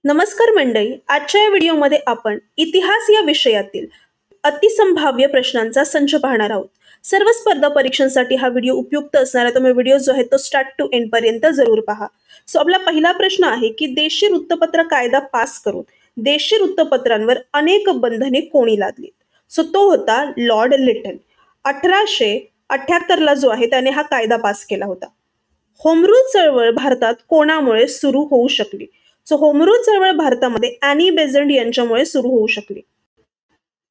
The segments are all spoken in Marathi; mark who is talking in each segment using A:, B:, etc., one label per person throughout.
A: नमस्कार मंडळी, आजच्या या व्हिडिओमध्ये आपण इतिहास या विषयातील अतिसंभाव्य प्रश्नांचा संच पाहणार आहोत. सर्व स्पर्धा परीक्षांसाठी हा व्हिडिओ उपयुक्त असणार आहे, त्यामुळे व्हिडिओ जो आहे तो स्टार्ट टू एंड पर्यंत जरूर पहा. आपला पहिला प्रश्न आहे की देशी वृत्तपत्र कायदा पास करून देशी वृत्तपत्रांवर अनेक बंधने कोणी लादली? तो होता लॉर्ड लिटन. 1878 ला जो आहे त्याने हा कायदा पास केला होता. होमरूल चळवळ भारतात कोणामुळे सुरू होऊ शकली? होमरूल चळवळ भारतामध्ये ॲनी बेझंट यांच्यामुळे सुरू होऊ शकली.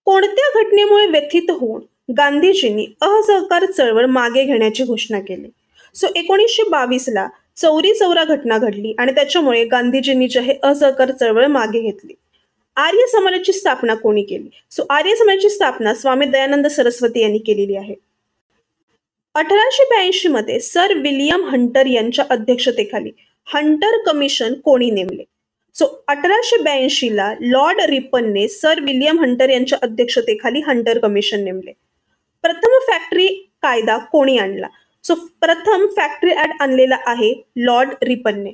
A: कोणत्या घटनेमुळे व्यथित होऊन गांधीजींनी असहकार चळवळ मागे घेण्याची घोषणा केली? 1922 ला चौरी चौरा घटना घडली आणि त्याच्यामुळे गांधीजींनी जे आहे असहकार चळवळ मागे घेतली. आर्य समाजाची स्थापना कोणी केली? आर्य समाजाची स्थापना स्वामी दयानंद सरस्वती यांनी केलेली आहे. 1882 मध्ये सर विल्यम हंटर यांच्या अध्यक्षतेखाली हंटर कमिशन कोणी नेमले? 1882 ला लॉर्ड रिपनने सर विल्यम हंटर यांच्या अध्यक्षतेखाली हंटर कमिशन नेमले. प्रथम फॅक्टरी कायदा कोणी आणला? प्रथम फॅक्टरी ऍक्ट आणलेला आहे लॉर्ड रिपनने.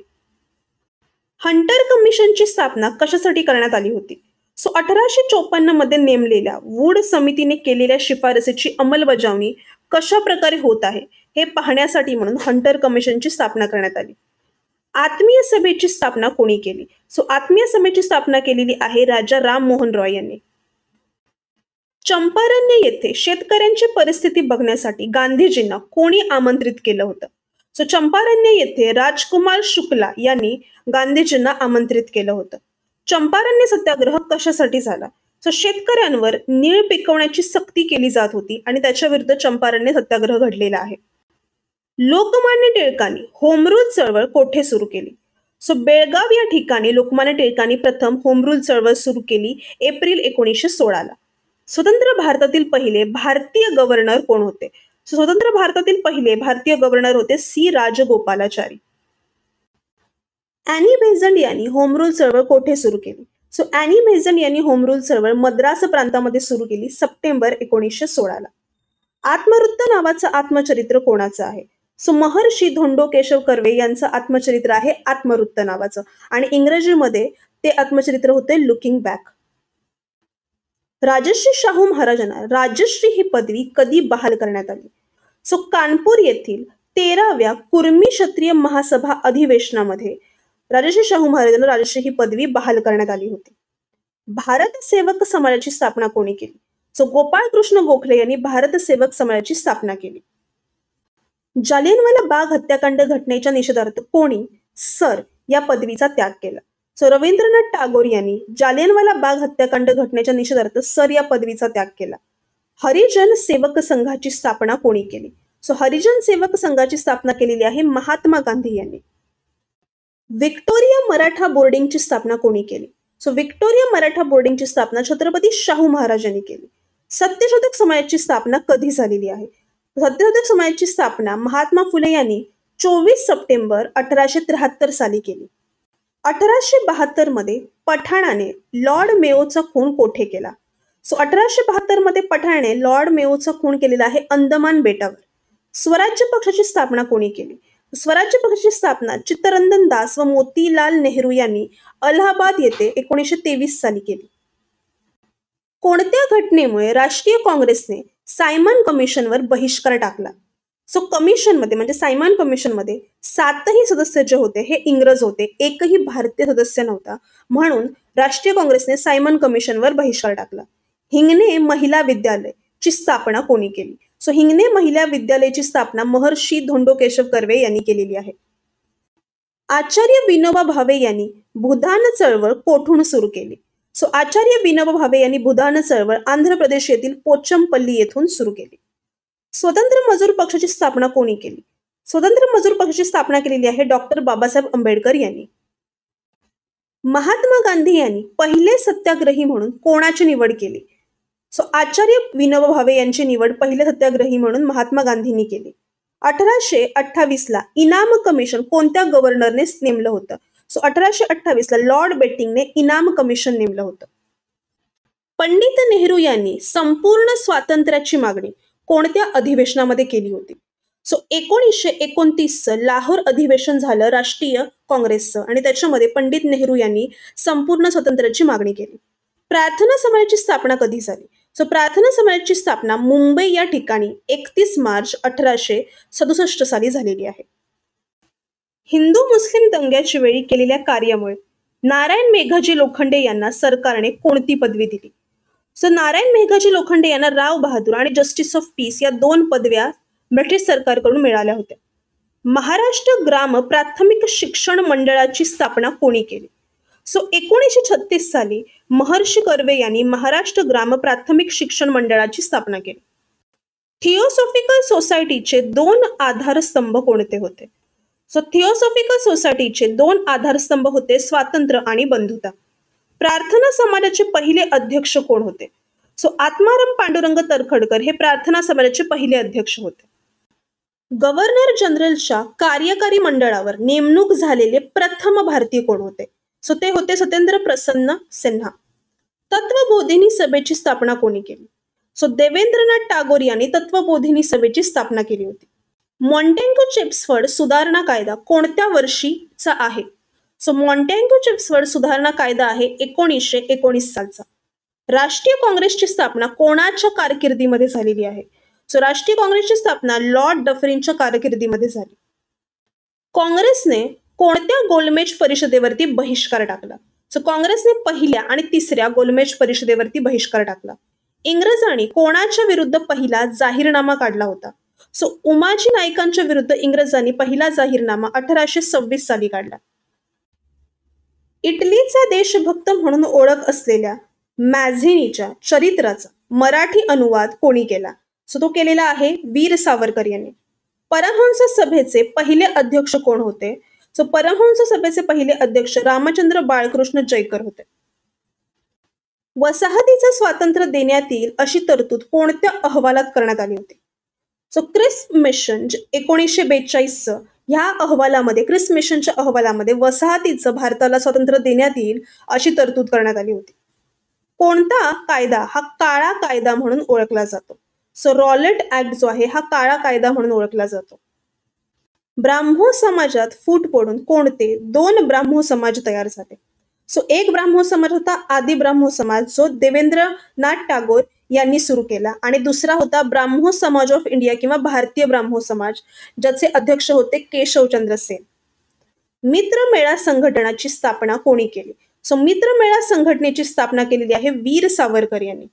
A: हंटर कमिशनची स्थापना कशासाठी करण्यात आली होती? 1854 मध्ये नेमलेल्या वूड समितीने केलेल्या शिफारसीची अंमलबजावणी कशा प्रकारे होत आहे हे पाहण्यासाठी म्हणून हंटर कमिशनची स्थापना करण्यात आली. आत्मीय सभेची स्थापना कोणी केली? आत्मीय सभेची स्थापना केलेली आहे राजा राम मोहन रॉय यांनी. चंपारण्य येथे शेतकऱ्यांची परिस्थिती बघण्यासाठी गांधीजींना कोणी आमंत्रित केलं होतं? चंपारण्य येथे राजकुमार शुक्ला यांनी गांधीजींना आमंत्रित केलं होतं. चंपारण्य सत्याग्रह कशासाठी झाला? शेतकऱ्यांवर नीळ पिकवण्याची सक्ती केली जात होती आणि त्याच्या विरुद्ध चंपारण्य सत्याग्रह घडलेला आहे. लोकमान्य टिळकांनी होमरूल चळवळ कोठे सुरू केली? बेळगाव या ठिकाणी लोकमान्य टिळकांनी प्रथम होमरूल चळवळ सुरू केली एप्रिल 1916 ला. स्वतंत्र भारतातील पहिले भारतीय गव्हर्नर कोण होते? स्वतंत्र भारतातील पहिले भारतीय गव्हर्नर होते सी राजगोपालाचारी. ॲनी बेझंट यांनी होमरूल चळवळ कोठे सुरू केली? ॲनी बेझंट यांनी होमरूल चळवळ मद्रास प्रांतामध्ये सुरू केली सप्टेंबर 1916 ला. आत्मवृत्त नावाचं आत्मचरित्र कोणाचं आहे? महर्षी धोंडो केशव कर्वे यांचं आत्मचरित्र आहे आत्मवृत्त नावाचं आणि इंग्रजीमध्ये ते आत्मचरित्र होते लुकिंग बॅक. राजश्री शाहू महाराजांना राजश्री ही पदवी कधी बहाल करण्यात आली? कानपूर येथील 13व्या कुर्मी क्षत्रिय महासभा अधिवेशनामध्ये राजश्री शाहू महाराजांना राजश्री ही पदवी बहाल करण्यात आली होती. भारत सेवक समाजाची स्थापना कोणी केली? गोपाळ कृष्ण गोखले यांनी भारत सेवक समाजाची स्थापना केली. जालियनवाला बाग हत्याकांड घटनेच्या निषेधार्थ कोणी सर या पदवीचा त्याग केला? रवींद्रनाथ टागोर यांनी जालियनवाला बाग हत्याकांड घटनेच्या निषेधार्थ सर या पदवीचा त्याग केला. हरिजन सेवक संघाची स्थापना कोणी केली? हरिजन सेवक संघाची स्थापना केलेली आहे महात्मा गांधी यांनी. व्हिक्टोरिया मराठा बोर्डिंगची स्थापना कोणी केली? व्हिक्टोरिया मराठा बोर्डिंगची स्थापना छत्रपती शाहू महाराज यांनी केली. सत्यशोधक समाजाची स्थापना कधी झालेली आहे? सत्यशोधक समाजाची स्थापना महात्मा फुले यांनी 24 सप्टेंबर 1873 साली केली. 1872 मध्ये पठाणाने लॉर्ड मेयोचा खून कोठे केला? 1872 मध्ये पठाणाने लॉर्ड मेयोचा खून केलेला आहे अंदमान बेटावर. स्वराज्य पक्षाची स्थापना कोणी केली? स्वराज्य पक्षाची स्थापना चित्तरंजन दास व मोतीलाल नेहरू यांनी अलाहाबाद येथे 1923 साली केली. कोणत्या घटनेमुळे राष्ट्रीय काँग्रेसने सायमन कमिशनवर बहिष्कार टाकला? कमिशनमध्ये म्हणजे सायमन कमिशनमध्ये 7ही सदस्य जे होते हे इंग्रज होते, एकही भारतीय सदस्य नव्हता, म्हणून राष्ट्रीय काँग्रेसने सायमन कमिशनवर बहिष्कार टाकला. हिंगणे महिला विद्यालय ची स्थापना कोणी केली? हिंगणे महिला विद्यालयाची स्थापना महर्षी धोंडो केशव कर्वे यांनी केलेली आहे. आचार्य विनोबा भावे यांनी भूदान चळवळ कोठून सुरू केली? आचार्य विनोबा भावे यांनी भूदान चळवळ आंध्र प्रदेश येथील पोचमपल्ली येथून सुरू केली. स्वतंत्र मजूर पक्षाची स्थापना कोणी केली? स्वतंत्र मजूर पक्षाची स्थापना केलेली आहे डॉक्टर बाबासाहेब आंबेडकर यांनी. महात्मा गांधी यांनी पहिले सत्याग्रही म्हणून कोणाची निवड केली? आचार्य विनोबा भावे यांची निवड पहिले सत्याग्रही म्हणून महात्मा गांधींनी केली. 1828 ला इनाम कमिशन कोणत्या गव्हर्नरने नेमलं होतं? 1828 ला लॉर्ड बेटिंगने इनाम कमिशन नेमलं होतं. पंडित नेहरू यांनी संपूर्ण स्वातंत्र्याची मागणी कोणत्या अधिवेशनामध्ये केली होती? 1929 लाहोर अधिवेशन झालं राष्ट्रीय काँग्रेसचं आणि त्याच्यामध्ये पंडित नेहरू यांनी संपूर्ण स्वातंत्र्याची मागणी केली. प्रार्थना समाजाची स्थापना कधी झाली? सो प्रार्थना समाजाची स्थापना मुंबई या ठिकाणी 31 मार्च 1867 साली झालेली आहे. हिंदू मुस्लिम दंग्याच्या वेळी केलेल्या कार्यामुळे नारायण मेघाजी लोखंडे यांना सरकारने कोणती पदवी दिली? सो नारायण मेघाजी लोखंडे यांना राव बहादूर आणि जस्टिस ऑफ पीस या 2 पदव्या ब्रिटिश सरकारकडून मिळाल्या होत्या. महाराष्ट्र ग्राम प्राथमिक शिक्षण मंडळाची स्थापना कोणी केली? सो 1936 साली महर्षी कर्वे यांनी महाराष्ट्र ग्राम प्राथमिक शिक्षण मंडळाची स्थापना केली. थिओसॉफिकल सोसायटीचे 2 आधारस्तंभ कोणते होते? सो थिओसॉफिकल सोसायटीचे 2 आधारस्तंभ होते स्वातंत्र्य आणि बंधुता. प्रार्थना समाजाचे पहिले अध्यक्ष कोण होते? सो आत्माराम पांडुरंग तरखडकर हे प्रार्थना समाजाचे पहिले अध्यक्ष होते. गव्हर्नर जनरलच्या कार्यकारी मंडळावर नेमणूक झालेले प्रथम भारतीय कोण होते? सो ते होते सत्येंद्र प्रसन्न सिन्हा. तत्वबोधिनी सभेची स्थापना कोणी केली? सो देवेंद्रनाथ टागोर यांनी तत्वबोधिनी सभेची स्थापना केली होती. मॉन्टेग्यू चेम्सफोर्ड सुधारणा कायदा कोणत्या वर्षीचा आहे? सो मॉन्टेग्यू चेम्सफोर्ड सुधारणा कायदा आहे 1919 सालचा. राष्ट्रीय काँग्रेसची स्थापना कोणाच्या कारकिर्दीमध्ये झालेली आहे? सो राष्ट्रीय काँग्रेसची स्थापना लॉर्ड डफरिनच्या कारकिर्दीमध्ये झाली. काँग्रेसने कोणत्या गोलमेज परिषदेवरती बहिष्कार टाकला? सो काँग्रेसने पहिल्या आणि तिसऱ्या गोलमेज परिषदेवरती बहिष्कार टाकला. इंग्रजांनी कोणाच्या विरुद्ध पहिला जाहीरनामा काढला होता? सो उमाजी नाईकांच्या विरुद्ध इंग्रजांनी पहिला जाहीरनामा 1826 साली काढला. इटलीचा देशभक्त म्हणून ओळख असलेल्या मॅझिनीच्या चरित्राचा मराठी अनुवाद कोणी केला? सो तो केलेला आहे वीर सावरकर यांनी. परमहंस सभेचे पहिले अध्यक्ष कोण होते? सो परमहंस सभेचे पहिले अध्यक्ष रामचंद्र बाळकृष्ण जयकर होते. वसाहतीचं स्वातंत्र्य देण्यात येईल अशी तरतूद कोणत्या अहवालात करण्यात आली होती? सो क्रिस्प मिशन 1942 ह्या अहवालामध्ये क्रिस्प मिशनच्या अहवालामध्ये वसाहतीचं भारताला स्वातंत्र्य देण्यात येईल अशी तरतूद करण्यात आली होती. कोणता कायदा हा काळा कायदा म्हणून ओळखला जातो? सो रॉलेट ऍक्ट जो आहे हा काळा कायदा म्हणून ओळखला जातो. ब्राह्मो समाजात फूट पडून कोणते 2 ब्राह्मो समाज तयार झाले? सो एक ब्राह्मो समाज होता आदि ब्राह्मो समाज जो देवेंद्रनाथ टागोर यांनी सुरू केला आणि दुसरा होता ब्राह्मो समाज ऑफ इंडिया किंवा भारतीय ब्राह्मो समाज ज्याचे अध्यक्ष होते केशवचंद्र सेन. मित्रमेळा संघटनाची स्थापना कोणी केली? सो मित्रमेळा संघटनेची स्थापना केलेली आहे वीर सावरकर यांनी.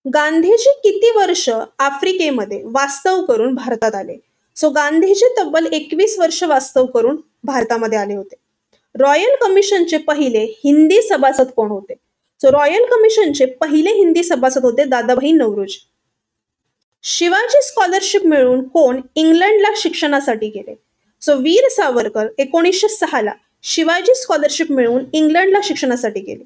A: गांधीजी किती वर्ष आफ्रिकेमध्ये वास्तव करून भारतात आले? सो गांधीजी तब्बल 21 वर्ष वास्तव करून भारतामध्ये आले होते. रॉयल कमिशनचे पहिले हिंदी सभासद कोण होते? सो रॉयल कमिशनचे पहिले हिंदी सभासद होते दादाभाई नौरोजी. शिवाजी स्कॉलरशिप मिळवून कोण इंग्लंडला शिक्षणासाठी गेले? सो वीर सावरकर 1906 ला शिवाजी स्कॉलरशिप मिळवून इंग्लंडला शिक्षणासाठी गेले.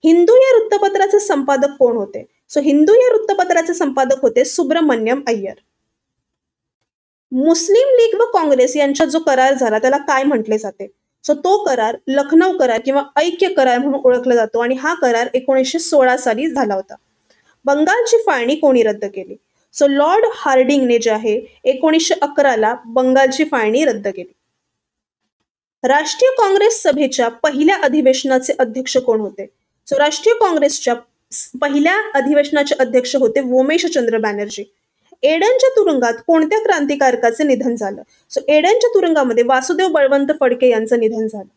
A: हिंदू या वृत्तपत्राचे संपादक कोण होते? सो हिंदू या वृत्तपत्राचे संपादक होते सुब्रमण्यम अय्यर. मुस्लिम लीग व काँग्रेस यांचा जो करार झाला त्याला काय म्हटले जाते? सो तो करार लखनौ करार किंवा ऐक्य करार म्हणून ओळखला जातो आणि हा करार 1916 साली झाला होता. बंगालची फाळणी कोणी रद्द केली? सो लॉर्ड हार्डिंगने जे आहे 1911 ला बंगालची फाळणी रद्द केली. राष्ट्रीय काँग्रेस सभेच्या पहिल्या अधिवेशनाचे अध्यक्ष कोण होते? सो राष्ट्रीय काँग्रेसच्या पहिल्या अधिवेशनाचे अध्यक्ष होते वोमेशचंद्र बॅनर्जी. एडनच्या तुरुंगात कोणत्या क्रांतिकारकाचे निधन झालं? सो एडनच्या तुरुंगामध्ये वासुदेव बळवंत फडके यांचं निधन झालं.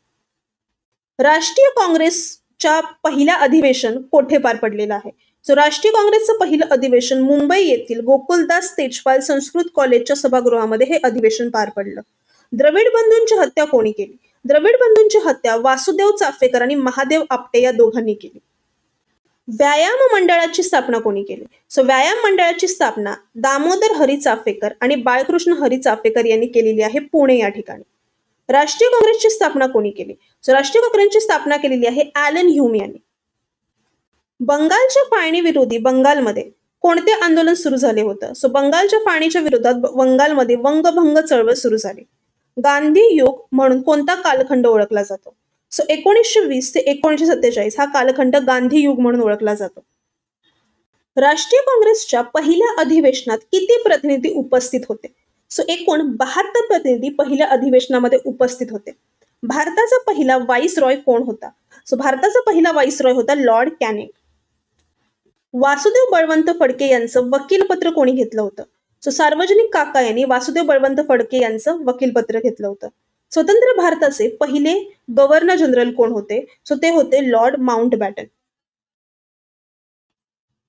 A: राष्ट्रीय काँग्रेसच्या पहिल्या अधिवेशन कोठे पार पडलेलं आहे? सो राष्ट्रीय काँग्रेसचं पहिलं अधिवेशन मुंबई येथील गोकुलदास तेजपाल संस्कृत कॉलेजच्या सभागृहामध्ये हे अधिवेशन पार पडलं. द्रविड बंधूंची हत्या कोणी केली? द्रविड बंधूंची हत्या वासुदेव चाफेकर आणि महादेव आपटे या दोघांनी केली. व्यायाम मंडळाची स्थापना कोणी केली? सो व्यायाम मंडळाची स्थापना दामोदर हरी चाफेकर आणि बाळकृष्ण हरी चाफेकर यांनी केलेली आहे पुणे या ठिकाणी. राष्ट्रीय काँग्रेसची स्थापना कोणी केली? सो राष्ट्रीय काँग्रेसची स्थापना केलेली आहे ॲलन ह्यूम यांनी. बंगालच्या फाळणी विरोधी बंगालमध्ये कोणते आंदोलन सुरू झाले होतं? सो बंगालच्या फाळणीच्या विरोधात बंगालमध्ये वंगभंग चळवळ सुरू झाली. गांधी युग म्हणून कोणता कालखंड ओळखला जातो? सो 1920 ते 1947 हा कालखंड गांधी युग म्हणून ओळखला जातो. राष्ट्रीय काँग्रेसच्या पहिल्या अधिवेशनात किती प्रतिनिधी उपस्थित होते? सो एकूण 72 प्रतिनिधी पहिल्या अधिवेशनामध्ये उपस्थित होते. भारताचा पहिला रॉय कोण होता? सो भारताचा पहिला रॉय होता लॉर्ड कॅनिंग. वासुदेव बळवंत फडके यांचं वकीलपत्र कोणी घेतलं होतं? सो सार्वजनिक काका यांनी वासुदेव बळवंत फडके यांचं वकीलपत्र घेतलं होतं. स्वतंत्र भारताचे पहिले गव्हर्नर जनरल कोण होते? सो ते होते लॉर्ड माउंटबॅटन.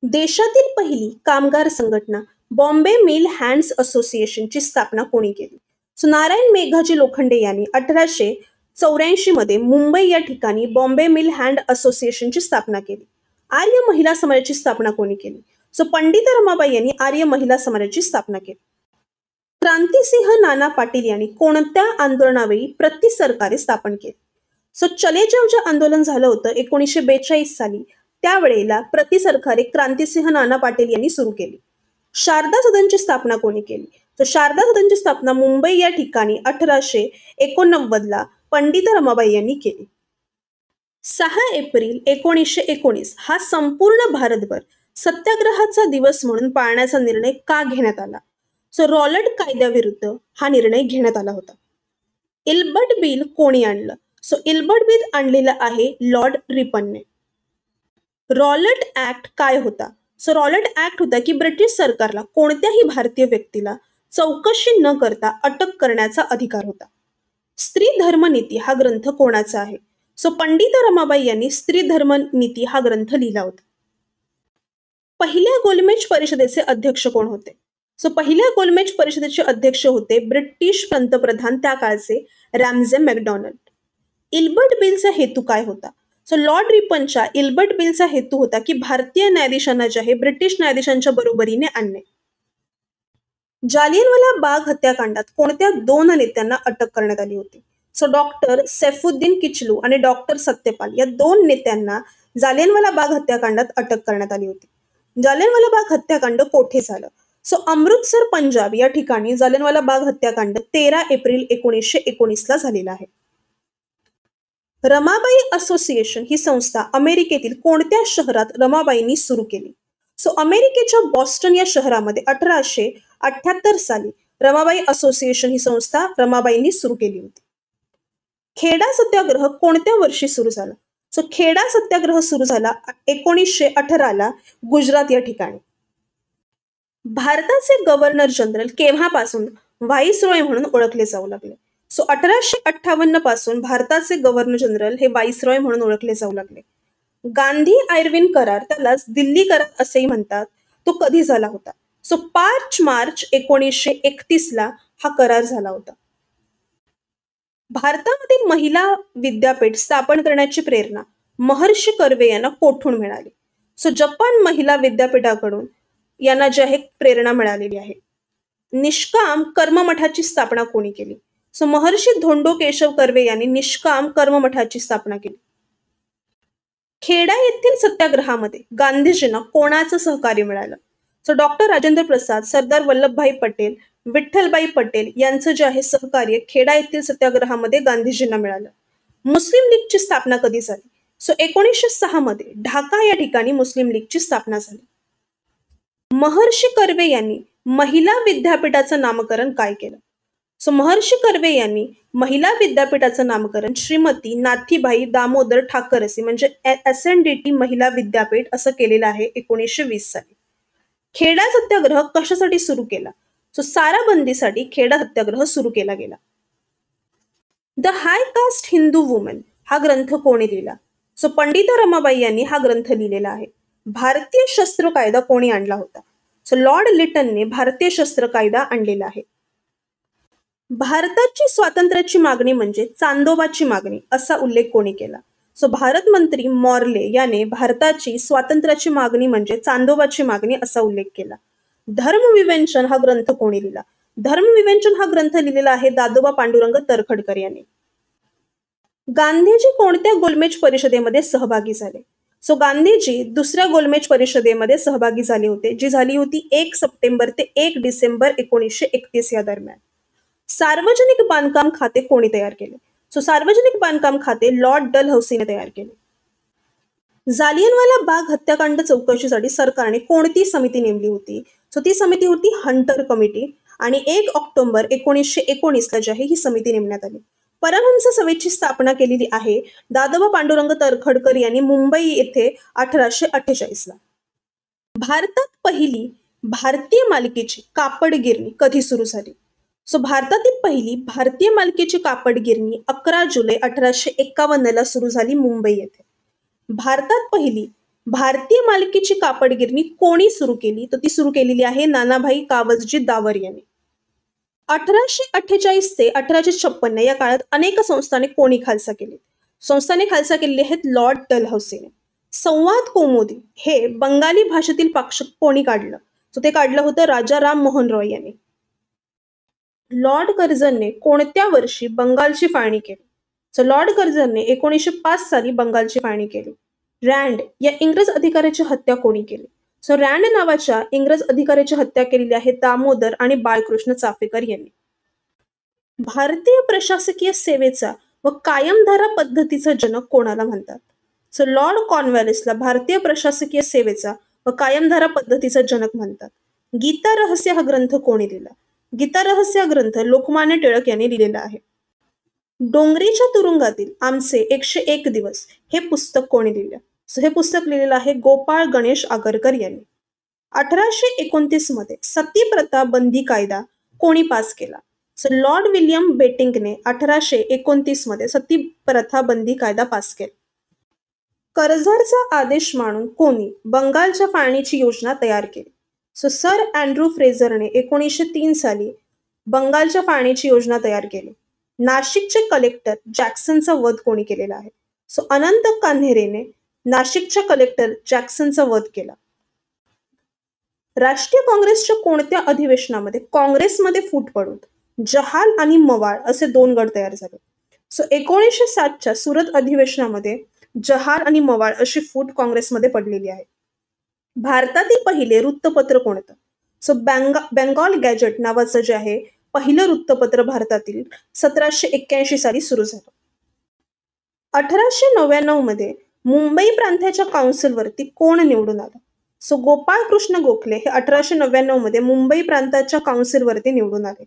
A: देशातील पहिली कामगार संघटना बॉम्बे मिल हँड्स असोसिएशनची स्थापना कोणी केली? सो नारायण मेघाजी लोखंडे यांनी 1884 मध्ये मुंबई या ठिकाणी बॉम्बे मिल हँड असोसिएशनची स्थापना केली. आर्य महिला समाजाची स्थापना कोणी केली? सो पंडित रमाबाई यांनी आर्य महिला समाजाची स्थापना केली. क्रांतिसिंह नाना पाटील यांनी कोणत्या आंदोलनावेळी प्रति सरकारे स्थापन केली? सो चले जाव जे आंदोलन झालं होतं 1942 साली, त्यावेळेला प्रति सरकारे क्रांतिसिंह नाना पाटील यांनी सुरू केली. शारदा सदनची स्थापना कोणी केली? तर शारदा सदनची स्थापना मुंबई या ठिकाणी 1889 ला पंडित रमाबाई यांनी केली. 6 एप्रिल 1919 हा संपूर्ण भारतभर सत्याग्रहाचा दिवस म्हणून पाळण्याचा निर्णय का घेण्यात आला? सो रॉलट कायद्याविरुद्ध हा निर्णय घेण्यात आला होता. इल्बर्ट बिल कोणी आणलं? सो इल्बर्ट बिल आणलेलं आहे लॉर्ड रिपनने. रॉलट ऍक्ट काय होता? सो रॉलट ऍक्ट होता की ब्रिटिश सरकारला कोणत्याही भारतीय व्यक्तीला चौकशी न करता अटक करण्याचा अधिकार होता. स्त्री धर्म नीती हा ग्रंथ कोणाचा आहे? सो पंडित रमाबाई यांनी स्त्री धर्म नीती हा ग्रंथ लिहिला होता. पहिल्या गोलमेज परिषदेचे अध्यक्ष कोण होते? सो पहिल्या गोलमेज परिषदेचे अध्यक्ष होते ब्रिटिश पंतप्रधान त्या काळचे रॅमजे मॅकडॉनल्ड. इल्बर्ट बिलचा हेतू काय होता? सो लॉर्ड रिपनच्या इल्बर्ट बिलचा हेतू होता की भारतीय न्यायाधीशांना जे आहे ब्रिटिश न्यायाधीशांच्या बरोबरीने आणणे. जालियनवाला बाग हत्याकांडात कोणत्या 2 नेत्यांना अटक करण्यात आली होती? सो डॉक्टर सैफुद्दीन किचलू आणि डॉक्टर सत्यपाल या 2 नेत्यांना जालियनवाला बाग हत्याकांडात अटक करण्यात आली होती. जालियनवाला बाग हत्याकांड कोठे झालं? सो अमृतसर पंजाब या ठिकाणी जालियनवाला बाग हत्याकांड 13 एप्रिल 1919 ला झालेला आहे. रमाबाई असोसिएशन ही संस्था अमेरिकेतील कोणत्या शहरात रमाबाईंनी सुरू केली? सो अमेरिकेच्या बॉस्टन या शहरामध्ये 1878 साली रमाबाई असोसिएशन ही संस्था रमाबाईंनी सुरू केली होती. खेडा सत्याग्रह कोणत्या वर्षी सुरू झाला? सो खेडा सत्याग्रह सुरू झाला 1918 ला गुजरात या ठिकाणी. भारताचे गव्हर्नर जनरल केव्हापासून व्हाईसरॉय म्हणून ओळखले जाऊ लागले? सो 1858 पासून भारताचे गव्हर्नर जनरल हे व्हाईसरॉय म्हणून ओळखले जाऊ लागले. गांधी आयर्विन करार, त्यालाच दिल्ली करार असेही म्हणतात, तो कधी झाला होता? सो 5 मार्च 1931 ला हा करार झाला होता. भारतामध्ये महिला विद्यापीठ स्थापन करण्याची प्रेरणा महर्षी कर्वे यांना कोठून मिळाली? सो जपान महिला विद्यापीठाकडून यांना जे आहे प्रेरणा मिळालेली आहे. निष्काम कर्ममठाची स्थापना कोणी केली? सो महर्षी धोंडो केशव कर्वे यांनी निष्काम कर्ममठाची स्थापना केली. खेडा येथील सत्याग्रहामध्ये गांधीजींना कोणाचं सहकार्य मिळालं? सो डॉक्टर राजेंद्र प्रसाद, सरदार वल्लभभाई पटेल, विठ्ठलभाई पटेल यांचं जे आहे सहकार्य खेडा येथील सत्याग्रहामध्ये गांधीजींना मिळालं. मुस्लिम लीगची स्थापना कधी झाली? सो 1906 मध्ये ढाका या ठिकाणी मुस्लिम लीगची स्थापना झाली. महर्षी कर्वे यांनी महिला विद्यापीठाचं नामकरण काय केलं? सो महर्षी कर्वे यांनी महिला विद्यापीठाचं नामकरण श्रीमती नाथीबाई दामोदर ठाकरसी म्हणजे SNDT महिला विद्यापीठ असं केलेलं आहे 1920 साली. खेडा सत्याग्रह कशासाठी सुरू केला? सो साराबंदीसाठी खेडा सत्याग्रह सुरू केला गेला. The High Caste Hindu Woman हा ग्रंथ कोणी लिहिला? सो पंडित रमाबाई यांनी हा ग्रंथ लिहिलेला आहे. भारतीय शस्त्र कायदा कोणी आणला होता? सो लॉर्ड लिटनने भारतीय शस्त्र कायदा आणलेला आहे. भारताची स्वातंत्र्याची मागणी म्हणजे चांदोबाची मागणी असा उल्लेख कोणी केला? सो भारत मंत्री मॉर्ले याने भारताची स्वातंत्र्याची मागणी म्हणजे चांदोबाची मागणी असा उल्लेख केला. धर्मविवेचन हा ग्रंथ कोणी लिहिला? धर्मविवेचन हा ग्रंथ लिहिलेला आहे दादोबा पांडुरंग तरखडकर यांनी. गांधीजी कोणत्या गोलमेज परिषदेमध्ये सहभागी झाले? सो गांधीजी दुसऱ्या गोलमेज परिषदेमध्ये सहभागी झाले होते, जी झाली होती 1 सप्टेंबर ते 1 डिसेंबर 1931 या दरम्यान. सार्वजनिक बांधकाम खाते कोणी तयार केले? सो सार्वजनिक बांधकाम खाते लॉर्ड डलहौसीने तयार केले. जालियनवाला बाग हत्याकांड चौकशीसाठी सरकारने कोणती समिती नेमली होती? सो ती समिती होती हंटर कमिटी आणि 1 ऑक्टोबर 1919 ला जी आहे ही समिती नेमण्यात आली. परमहंस सभेची स्थापना केलेली आहे दादोबा पांडुरंग तर्खडकर यांनी मुंबई येथे 1848ला. भारतात पहिली भारतीय मालकीची कापड गिरणी कधी सुरू झाली? भारतातील पहिली भारतीय मालकीची कापड गिरणी 11 जुलै 1851ला सुरू झाली मुंबई येथे. भारतात पहिली भारतीय मालकीची कापड गिरणी कोणी सुरू केली? तर ती सुरू केलेली आहे नानाभाई कावसजी दावर यांनी. 1848 ते 1856 या काळात अनेक संस्थाने कोणी खालसा केली? संस्थाने खालसा केलेली आहेत लॉर्ड डलहौसीने. संवाद कौमुदी हे बंगाली भाषेतील पाक्षिक कोणी काढलं? ते काढलं होतं राजा राम मोहन रॉय यांनी. लॉर्ड कर्झनने कोणत्या वर्षी बंगालची फाळणी केली? लॉर्ड कर्झनने 1905 साली बंगालची फाळणी केली. रँड या इंग्रज अधिकाऱ्याची हत्या कोणी केली? रँड नावाच्या इंग्रज अधिकाऱ्याची हत्या केलेली आहे दामोदर आणि बाळकृष्ण चाफेकर यांनी. भारतीय प्रशासकीय सेवेचा व कायमधारा पद्धतीचा जनक कोणाला म्हणतात? लॉर्ड कॉर्नवॅलिसला भारतीय प्रशासकीय सेवेचा व कायमधारा पद्धतीचा जनक म्हणतात. गीता रहस्य हा ग्रंथ कोणी लिहिला? गीता रहस्य हा ग्रंथ लोकमान्य टिळक यांनी लिहिलेला आहे. डोंगरीच्या तुरुंगातील आमचे 101 दिवस हे पुस्तक कोणी लिहिलं? हे पुस्तक लिहिलेलं आहे गोपाळ गणेश आगरकर यांनी. 1829 मध्ये सती प्रथा बंदी कायदा कोणी पास केला? लॉर्ड विल्यम बेटिंकने 1829 मध्ये सती प्रथा बंदी कायदा पास केला. कर्झरचा आदेश मानून कोणी बंगालच्या फाळणीची योजना तयार केली? सर अँड्रू फ्रेझरने 1903 साली बंगालच्या फाळणीची योजना तयार केली. नाशिकचे कलेक्टर जॅक्सनचा वध कोणी केलेला आहे? अनंत कान्हेरेने नाशिकच्या कलेक्टर जॅक्सनचा वध केला. राष्ट्रीय काँग्रेसच्या कोणत्या अधिवेशनामध्ये काँग्रेसमध्ये फूट पडून जहाल आणि मवाळ असे दोन गट तयार झाले? 1907च्या सुरत अधिवेशनामध्ये जहाल आणि मवाळ अशी फूट काँग्रेसमध्ये पडलेली आहे. भारतातील पहिले वृत्तपत्र कोणतं? बेंगॉल गॅजेट नावाचं जे आहे पहिलं वृत्तपत्र भारतातील 1781 साली सुरू झालं. 1899 मध्ये मुंबई प्रांताच्या काउन्सिलवरती कोण निवडून आलं? गोपाळ कृष्ण गोखले हे 1899 मध्ये मुंबई प्रांताच्या काउन्सिलवरती निवडून आले.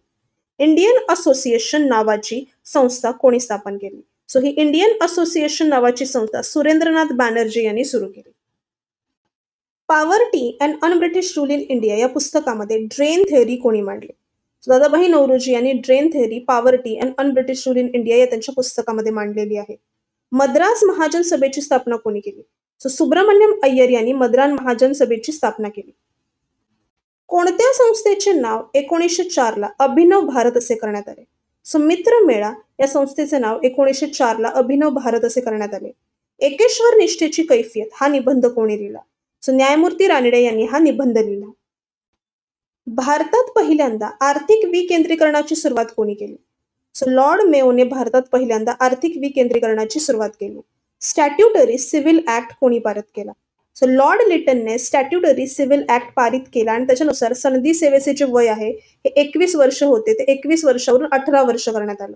A: इंडियन असोसिएशन नावाची संस्था कोणी स्थापन केली? ही इंडियन असोसिएशन नावाची संस्था सुरेंद्रनाथ बॅनर्जी यांनी सुरू केली. Poverty and un-British rule in India या पुस्तकामध्ये ड्रेन थेअरी कोणी मांडली? दादाभाई नौरोजी यांनी drain theory, poverty and un-British rule in India या त्यांच्या पुस्तकामध्ये मांडलेली आहे. मद्रास महाजन सभेची स्थापना कोणी केली? सुब्रमण्यम अय्यर यांनी मद्रास महाजन सभेची स्थापना केली. कोणत्या संस्थेचे नाव 1904 ला अभिनव भारत असे करण्यात आले? मित्र मेळा या संस्थेचे नाव 1904 ला अभिनव भारत असे करण्यात आले. एकेश्वर निष्ठेची कैफियत हा निबंध कोणी लिहिला? न्यायमूर्ती रानडे यांनी हा निबंध लिहिला. भारतात पहिल्यांदा आर्थिक विकेंद्रीकरणाची सुरुवात कोणी केली? लॉर्ड मेयोने भारतात पहिल्यांदा आर्थिक विकेंद्रीकरणाची सुरुवात केली. स्टॅट्युटरी सिव्हिल ऍक्ट कोणी पारित केला? लॉर्ड लिटनने स्टॅट्युटरी सिव्हिल ऍक्ट पारित केला आणि त्याच्यानुसार सनदी सेवेचे जे वय आहे हे 21 वर्ष होते ते 21 वर्षावरून 18 वर्ष करण्यात आलं.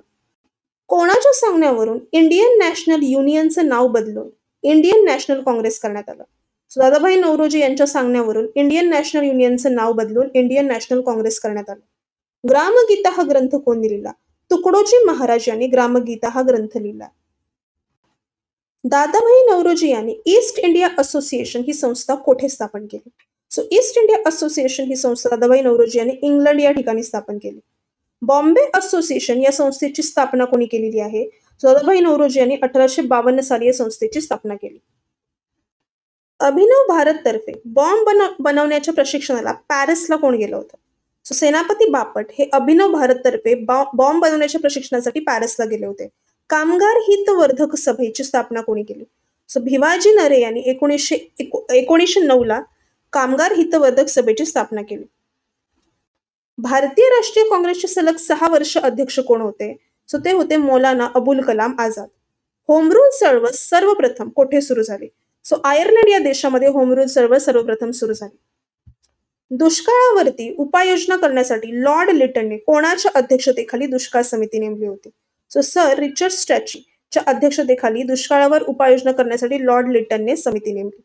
A: कोणाच्या सांगण्यावरून इंडियन नॅशनल युनियनचं नाव बदलून इंडियन नॅशनल काँग्रेस करण्यात आलं? दादाभाई नौरोजी यांच्या सांगण्यावरून इंडियन नॅशनल युनियनचं नाव बदलून इंडियन नॅशनल काँग्रेस करण्यात आलं. ग्रामगीता हा ग्रंथ कोणी लिहिला? तुकडोजी महाराज यांनी ग्रामगीता हा ग्रंथ लिहिला. दादाभाई नौरोजी यांनी ईस्ट इंडिया असोसिएशन ही संस्था कोठे स्थापन केली? ईस्ट इंडिया असोसिएशन ही संस्था दादाभाई नौरोजी यांनी इंग्लंड या ठिकाणी स्थापन केली. बॉम्बे असोसिएशन या संस्थेची स्थापना कोणी केलेली आहे? दादाभाई नौरोजी यांनी 1852 साली या संस्थेची स्थापना केली. अभिनव भारत तर्फे बॉम्ब बनवण्याच्या प्रशिक्षणाला पॅरिसला कोण गेलं होतं? सेनापती बापट हे अभिनव भारत तर्फे बॉम्ब बनवण्याच्या प्रशिक्षणासाठी पॅरिसला गेले होते. कामगार हितवर्धक सभेची स्थापना कोणी केली? भिवाजी नरे यांनी 1909 ला कामगार हितवर्धक सभेची स्थापना केली. भारतीय राष्ट्रीय काँग्रेसचे सलग 6 वर्ष अध्यक्ष कोण होते? ते होते मौलाना अबुल कलाम आझाद. होम रूल चळवळ सर्वप्रथम कोठे सुरू झाली? आयर्लंड या देशामध्ये होम रूल चळवळ सर्वप्रथम सुरू झाली. दुष्काळावरती उपाययोजना करण्यासाठी लॉर्ड लिटनने कोणाच्या अध्यक्षतेखाली दुष्काळ समिती नेमली होती? सर रिचर्ड स्ट्रॅचीच्या अध्यक्षतेखाली दुष्काळावर उपाययोजना करण्यासाठी लॉर्ड लिटनने समिती नेमली.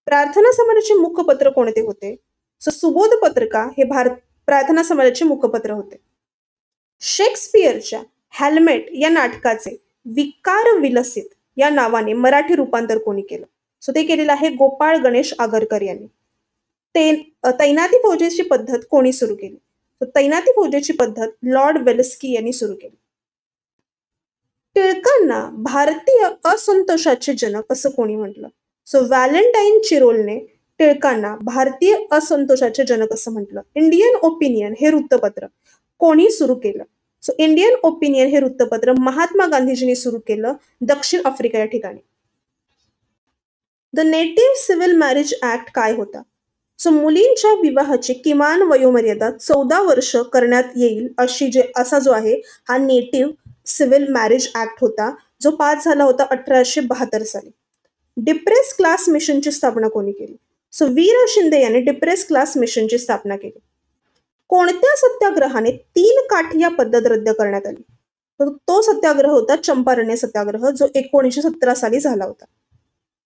A: प्रार्थना समाजाचे मुखपत्र कोणते होते? सुबोध पत्रिका हे प्रार्थना समाजाचे मुखपत्र होते. शेक्सपियरच्या हेल्मेट या नाटकाचे विकार विलसित या नावाने मराठी रूपांतर कोणी केलं? सो ते केलेलं आहे गोपाळ गणेश आगरकर यांनी. तैनाती फौजेची पद्धत कोणी सुरू केली? तर तैनाती फौजेची पद्धत लॉर्ड वेल्स्की यांनी सुरू केली. टिळकांना भारतीय असंतोषाचे जनक असं कोणी म्हटलं? सो व्हॅलेंटाईन चिरोलने टिळकांना भारतीय असंतोषाचे जनक असं म्हटलं. इंडियन ओपिनियन हे वृत्तपत्र कोणी सुरू केलं? सो इंडियन ओपिनियन हे वृत्तपत्र महात्मा गांधीजींनी सुरू केलं दक्षिण आफ्रिका या ठिकाणी. The native civil marriage act काय होता? सो मुलींच्या विवाहाची किमान वयोमर्यादा 14 वर्ष करण्यात येईल असा जो आहे हा नेटिव्ह सिव्हिल मॅरेज ऍक्ट होता, जो पास झाला होता 1872 साली. डिप्रेस क्लास मिशनची स्थापना कोणी केली? सो वीर शिंदे यांनी डिप्रेस क्लास मिशनची स्थापना केली. कोणत्या सत्याग्रहाने 3 काठी या पद्धत रद्द करण्यात आली? तर तो सत्याग्रह होता चंपारण्य सत्याग्रह, जो 1917 साली झाला होता.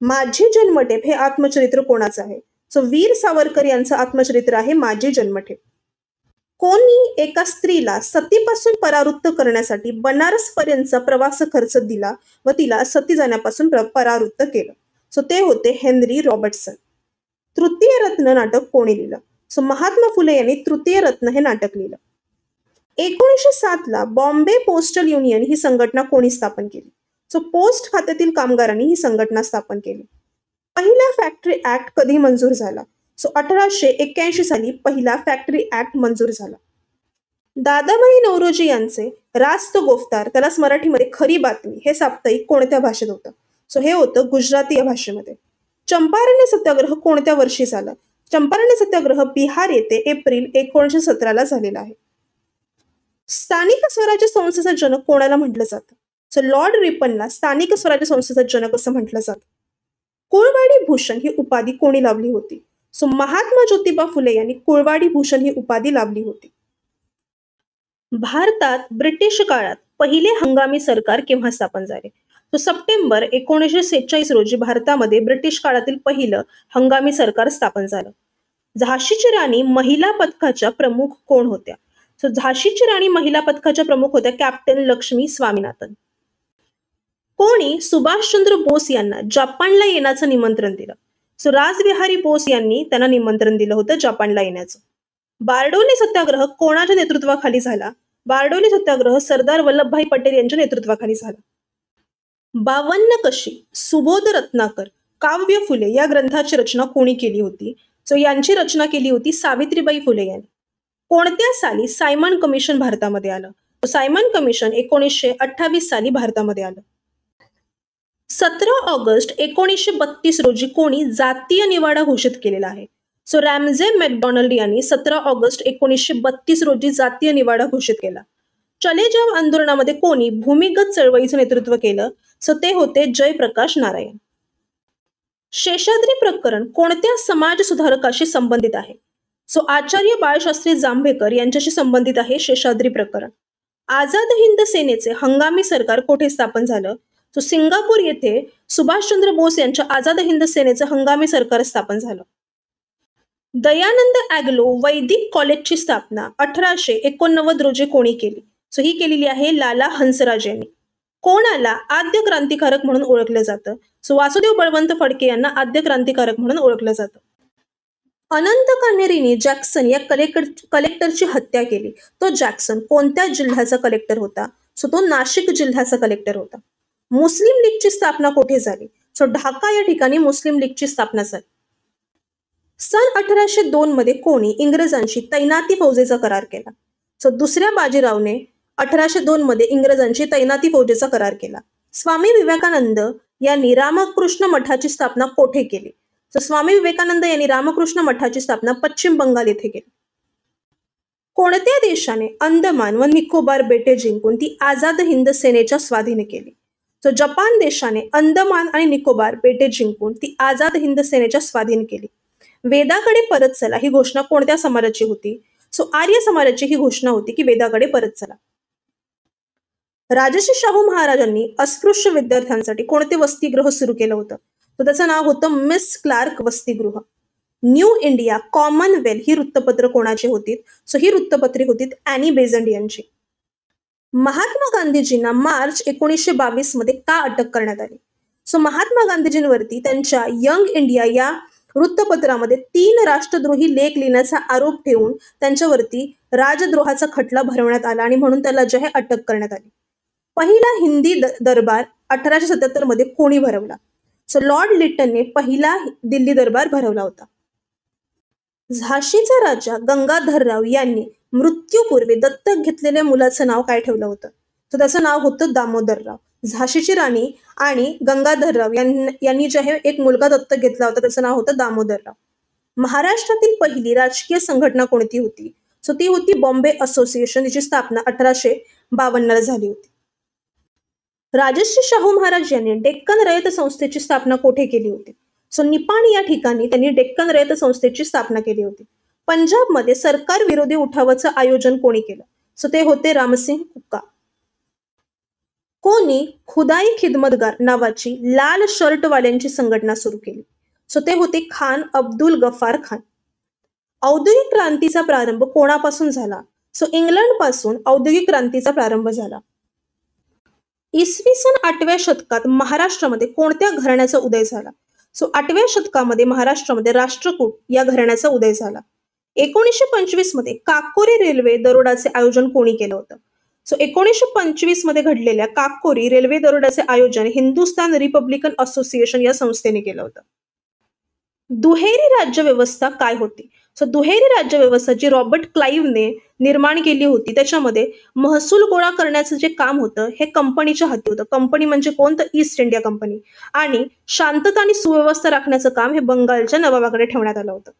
A: माझी जन्मठेप हे आत्मचरित्र कोणाचं आहे? सो वीर सावरकर यांचं आत्मचरित्र आहे माझी जन्मठेप. कोणी एका स्त्रीला सतीपासून परावृत्त करण्यासाठी बनारस पर्यंतचा प्रवास खर्च दिला व तिला सती जाण्यापासून परावृत्त केलं? सो ते होते हेनरी रॉबर्टसन. तृतीय रत्न नाटक कोणी लिहिलं? सो महात्मा फुले यांनी तृतीय रत्न हे नाटक लिहिलं. 1907 ला बॉम्बे पोस्टल युनियन ही संघटना कोणी स्थापन केली? सो पोस्ट खात्यातील कामगारांनी ही संघटना स्थापन केली. पहिला फॅक्टरी ऍक्ट कधी मंजूर झाला? सो 1881 साली पहिला फॅक्टरी ऍक्ट मंजूर झाला. दादाभाई नौरोजी यांचे रास्त गोफ्तार, त्यालाच मराठीमध्ये खरी बातमी, हे साप्ताहिक कोणत्या भाषेत होतं? सो हे होतं गुजराती या भाषेमध्ये. चंपारण्य सत्याग्रह कोणत्या वर्षी झाला? चंपारण्य सत्याग्रह बिहार येथे एप्रिल 1917 ला झालेला आहे. स्थानिक स्वराज्य संस्थेचा जनक कोणाला म्हटलं जातं? सो लॉर्ड रिपनला स्थानिक स्वराज्य संस्थेचा जनक असं म्हटलं जातं. कुळवाडी भूषण ही उपाधी कोणी लावली होती? सो महात्मा ज्योतिबा फुले यांनी कुळवाडी भूषण ही उपाधी लावली होती. भारतात ब्रिटिश काळात पहिले हंगामी सरकार केव्हा स्थापन झाले? तो सप्टेंबर 1946 रोजी भारतामध्ये ब्रिटिश काळातील पहिलं हंगामी सरकार स्थापन झालं. झाशीची राणी महिला पथकाच्या प्रमुख कोण होत्या? सो झाशीची राणी महिला पथकाच्या प्रमुख होत्या कॅप्टन लक्ष्मी स्वामीनाथन. कोणी सुभाषचंद्र बोस यांना जपानला येण्याचं निमंत्रण दिलं? सो रासबिहारी बोस यांनी त्यांना निमंत्रण दिलं होतं जपानला येण्याचं. बारडोली सत्याग्रह कोणाच्या नेतृत्वाखाली झाला? बारडोली सत्याग्रह सरदार वल्लभभाई पटेल यांच्या नेतृत्वाखाली झाला. 52 कशी, सुबोध रत्नाकर, काव्य फुले या ग्रंथाची रचना कोणी केली होती? सो यांची रचना केली होती सावित्रीबाई फुले यांनी. कोणत्या साली सायमन कमिशन भारतामध्ये आलं? सायमन कमिशन 1928 साली भारतामध्ये आलं. 17 ऑगस्ट 1932 रोजी कोणी जातीय निवाडा घोषित केलेला आहे? सो रॅमजे मॅकडॉनल्ड यांनी 17 ऑगस्ट 1932 रोजी जातीय निवाडा घोषित केला. चले जाव आंदोलनामध्ये कोणी भूमिगत चळवळीचं नेतृत्व केलं? सो ते होते जयप्रकाश नारायण. शेषाद्री प्रकरण कोणत्या समाज सुधारकाशी संबंधित आहे? सो आचार्य बाळशास्त्री जांभेकर यांच्याशी संबंधित आहे शेषाद्री प्रकरण. आझाद हिंद सेनेचे हंगामी सरकार कोठे स्थापन झालं? सो सिंगापूर येथे सुभाषचंद्र बोस यांच्या आझाद हिंद सेनेचं हंगामी सरकार स्थापन झालं. दयानंद ॲग्लो वैदिक कॉलेजची स्थापना 1889 रोजी कोणी केली? सो ही केलेली आहे लाला हंसराज यांनी. कोणाला आद्य क्रांतिकारक म्हणून ओळखलं जातं? सो वासुदेव बळवंत फडके यांना आद्य क्रांतिकारक म्हणून ओळखलं जातं. अनंत कान्हेरींनी जॅक्सन या कलेक्टरची हत्या केली. तो जॅक्सन कोणत्या जिल्ह्याचा कलेक्टर होता? सो तो नाशिक जिल्ह्याचा कलेक्टर होता. मुस्लिम लीगची स्थापना कोठे झाली? सो ढाका या ठिकाणी मुस्लिम लीगची स्थापना झाली. सन 1802 मध्ये कोणी इंग्रजांशी तैनाती फौजेचा करार केला? सो दुसऱ्या बाजीरावने 1802 मध्ये इंग्रजांशी तैनाती फौजेचा करार केला. स्वामी विवेकानंद यांनी रामकृष्ण मठाची स्थापना कोठे केली? सो स्वामी विवेकानंद यांनी रामकृष्ण मठाची स्थापना पश्चिम बंगाल येथे केली. कोणत्या देशाने अंदमान व निकोबार बेटे जिंकून ती आझाद हिंद सेनेच्या स्वाधीन केली? सो जपान देशाने अंदमान आणि निकोबार बेटे जिंकून ती आझाद हिंद सेनेच्या स्वाधीन केली. वेदाकडे परत चला ही घोषणा कोणत्या समाजाची होती? सो आर्य समाजाची ही घोषणा होती की वेदाकडे परत चला. राजर्षी शाहू महाराजांनी अस्पृश्य विद्यार्थ्यांसाठी कोणते वसतिगृह सुरू केलं होतं? तर त्याचं नाव होतं मिस क्लार्क वसतिगृह. न्यू इंडिया, कॉमनवेल्थ ही वृत्तपत्र कोणाची होती? सो ही वृत्तपत्रे होती ॲनी बेझंट यांची. महात्मा गांधीजींना मार्च 1922 मध्ये का अटक करण्यात आली? सो महात्मा गांधीजींवरती त्यांच्या यंग इंडिया या वृत्तपत्रामध्ये 3 राष्ट्रद्रोही लेख लिहिण्याचा आरोप ठेवून त्यांच्यावरती राजद्रोहाचा खटला भरवण्यात आला आणि म्हणून त्याला जे आहे अटक करण्यात आली. पहिला हिंदी दरबार 1877 मध्ये कोणी भरवला? सो लॉर्ड लिटनने पहिला दिल्ली दरबार भरवला होता. झाशीचा राजा गंगाधरराव यांनी मृत्यूपूर्वी दत्तक घेतलेल्या मुलाचं नाव काय ठेवलं होतं? तर त्याचं नाव होतं दामोदरराव. झाशीची राणी आणि गंगाधरराव यांनी जे आहे एक मुलगा दत्तक घेतला होता, त्याचं नाव होतं दामोदरराव. महाराष्ट्रातील पहिली राजकीय संघटना कोणती होती? सो ती होती बॉम्बे असोसिएशन. तिची स्थापना 1852 झाली होती. राजर्षी शाहू महाराज यांनी डेक्कन रयत संस्थेची स्थापना कोठे केली होती? सो निपाणी या ठिकाणी त्यांनी डेक्कन रयत संस्थेची स्थापना केली होती. पंजाबमध्ये सरकार विरोधी उठावाचं आयोजन कोणी केलं? सो ते होते रामसिंग हुक्का. कोणी खुदाई खिदमतगार नावाची लाल शर्टवाल्यांची संघटना सुरू केली? सो ते होते खान अब्दुल गफार खान. औद्योगिक क्रांतीचा प्रारंभ कोणापासून झाला? सो इंग्लंड पासून औद्योगिक क्रांतीचा प्रारंभ झाला. इसवी सन 8व्या शतकात महाराष्ट्रामध्ये कोणत्या घराण्याचा उदय झाला? सो 8व्या शतकामध्ये महाराष्ट्रामध्ये राष्ट्रकूट या घराण्याचा उदय झाला. 1925 मध्ये काकोरी रेल्वे दरोडाचे आयोजन कोणी केलं होतं? सो 1925 मध्ये घडलेल्या काकोरी रेल्वे दरोड्याचे आयोजन हिंदुस्थान रिपब्लिकन असोसिएशन या संस्थेने केलं होतं. दुहेरी राज्यव्यवस्था काय होती? सो दुहेरी राज्यव्यवस्था जी रॉबर्ट क्लाइव्हने निर्माण केली होती, त्याच्यामध्ये महसूल गोळा करण्याचं जे काम होतं हे कंपनीच्या हाती होतं. कंपनी म्हणजे कोण? तर ईस्ट इंडिया कंपनी. आणि शांतता आणि सुव्यवस्था राखण्याचं काम हे बंगालच्या नवाबाकडे ठेवण्यात आलं होतं.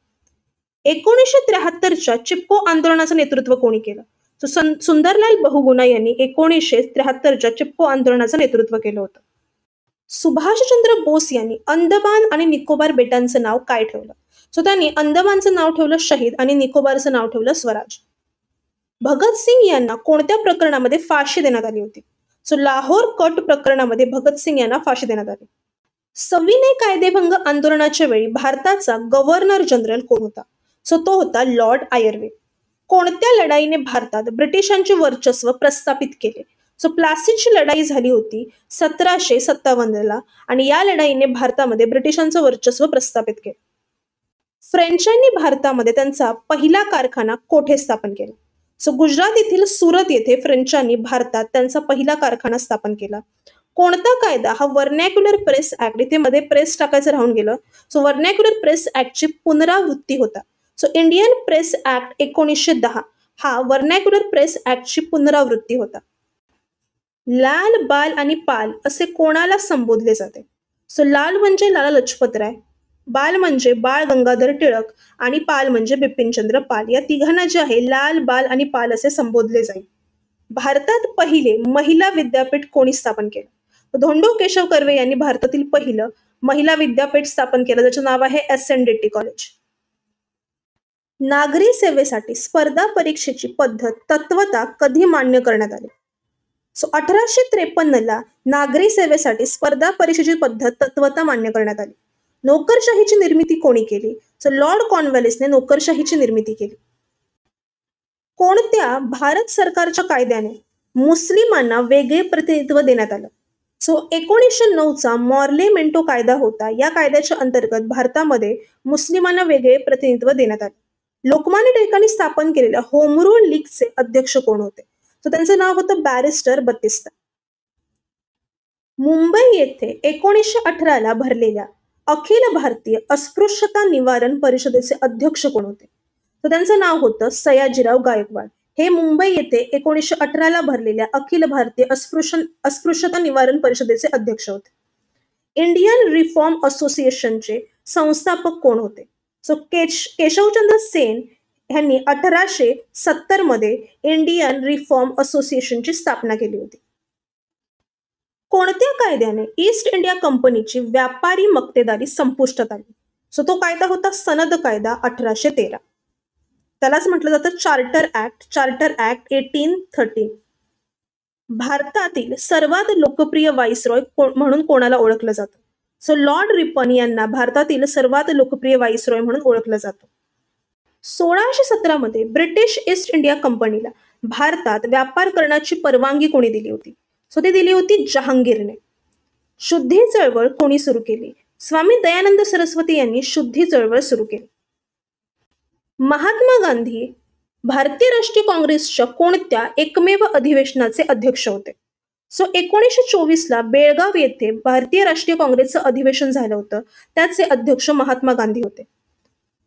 A: 1973च्या चिपको आंदोलनाचं नेतृत्व कोणी केलं? सो सुंदरलाल बहुगुणा यांनी 1973च्या चिपको आंदोलनाचं नेतृत्व केलं होतं. सुभाषचंद्र बोस यांनी अंदमान आणि निकोबार बेटांचं नाव काय ठेवलं? सो त्यांनी अंदमानचं नाव ठेवलं शहीद आणि निकोबारचं नाव ठेवलं स्वराज. भगतसिंग यांना कोणत्या प्रकरणामध्ये फाशी देण्यात आली होती? सो लाहोर कट प्रकरणामध्ये भगतसिंग यांना फाशी देण्यात आली. सविनय कायदेभंग आंदोलनाच्या वेळी भारताचा गव्हर्नर जनरल कोण होता? सो तो होता लॉर्ड आयर्वे. कोणत्या लढाईने भारतात ब्रिटिशांचे वर्चस्व प्रस्थापित केले? सो प्लासीची लढाई झाली होती 1757 आणि या लढाईने भारतामध्ये ब्रिटिशांचं वर्चस्व प्रस्थापित केलं. फ्रेंचांनी भारतामध्ये त्यांचा पहिला कारखाना कोठे स्थापन केला? सो गुजरात येथील सुरत येथे फ्रेंचांनी भारतात त्यांचा पहिला कारखाना स्थापन केला. कोणता कायदा हा व्हर्नॅक्युलर प्रेस ऍक्ट, इथे मध्ये प्रेस टाकायचं राहून गेलं, सो व्हर्नॅक्युलर प्रेस ऍक्टची पुनरावृत्ती होता. सो इंडियन प्रेस ऍक्ट 1910 हा व्हर्नॅक्युलर प्रेस ऍक्टची पुनरावृत्ती होता. लाल, बाल आणि पाल असे कोणाला संबोधले जाते? सो लाल म्हणजे लाला लजपतराय, बाल म्हणजे बाळ गंगाधर टिळक आणि पाल म्हणजे बिपिनचंद्र पाल. या तिघांना जे आहे लाल, बाल आणि पाल असे संबोधले जाईल. भारतात पहिले महिला विद्यापीठ कोणी स्थापन केलं? धोंडो केशव कर्वे यांनी भारतातील पहिलं महिला विद्यापीठ स्थापन केलं, ज्याचं नाव आहे SNDT कॉलेज. नागरी सेवेसाठी स्पर्धा परीक्षेची पद्धत तत्वतः कधी मान्य करण्यात आली? सो 1853 नागरी सेवेसाठी स्पर्धा परीक्षेची पद्धत तत्वतः मान्य करण्यात आली. नोकरशाहीची निर्मिती कोणी केली? सो लॉर्ड कॉर्नवॅलिसने नोकरशाहीची निर्मिती केली. कोणत्या भारत सरकारच्या कायद्याने मुस्लिमांना वेगळे प्रतिनिधित्व देण्यात आलं? सो 1909चा मॉर्ले मेंटो कायदा होता. या कायद्याच्या अंतर्गत भारतामध्ये मुस्लिमांना वेगळे प्रतिनिधित्व देण्यात आले. लोकमान्य टिळकांनी स्थापन केलेल्या होम रूल लीगचे अध्यक्ष कोण होते? तर त्यांचं नाव होतं बॅरिस्टर बत्तिस्ता. मुंबई येथे 1918 भरलेल्या अखिल भारतीय अस्पृश्यता निवारण परिषदेचे अध्यक्ष कोण होते? तर त्यांचं नाव होतं सयाजीराव गायकवाड. हे मुंबई येथे 1918 भरलेल्या अखिल भारतीय अस्पृश्यता निवारण परिषदेचे अध्यक्ष होते. इंडियन रिफॉर्म असोसिएशनचे संस्थापक कोण होते? सो केशवचंद्र सेन यांनी 1870 मध्ये इंडियन रिफॉर्म असोसिएशनची स्थापना केली होती. कोणत्या कायद्याने ईस्ट इंडिया कंपनीची व्यापारी मक्तेदारी संपुष्टात आली? सो तो कायदा होता सनद कायदा 1813. त्यालाच म्हटलं जातं चार्टर ऍक्ट 1813. भारतातील सर्वात लोकप्रिय व्हाईसरॉय म्हणून कोणाला ओळखलं जातं? सो लॉर्ड रिपन यांना भारतातील सर्वात लोकप्रिय व्हाईसरॉय म्हणून ओळखलं जातं. 1617 मध्ये ब्रिटिश ईस्ट इंडिया कंपनीला भारतात व्यापार करण्याची परवानगी कोणी दिली होती? सो ती दिली होती जहांगीरने. शुद्धी चळवळ कोणी सुरू केली? स्वामी दयानंद सरस्वती यांनी शुद्धी चळवळ सुरू केली. महात्मा गांधी भारतीय राष्ट्रीय काँग्रेसच्या कोणत्या एकमेव अधिवेशनाचे अध्यक्ष होते? सो 1924ला बेळगाव येथे भारतीय राष्ट्रीय काँग्रेसचं अधिवेशन झालं होतं. त्याचे अध्यक्ष महात्मा गांधी होते.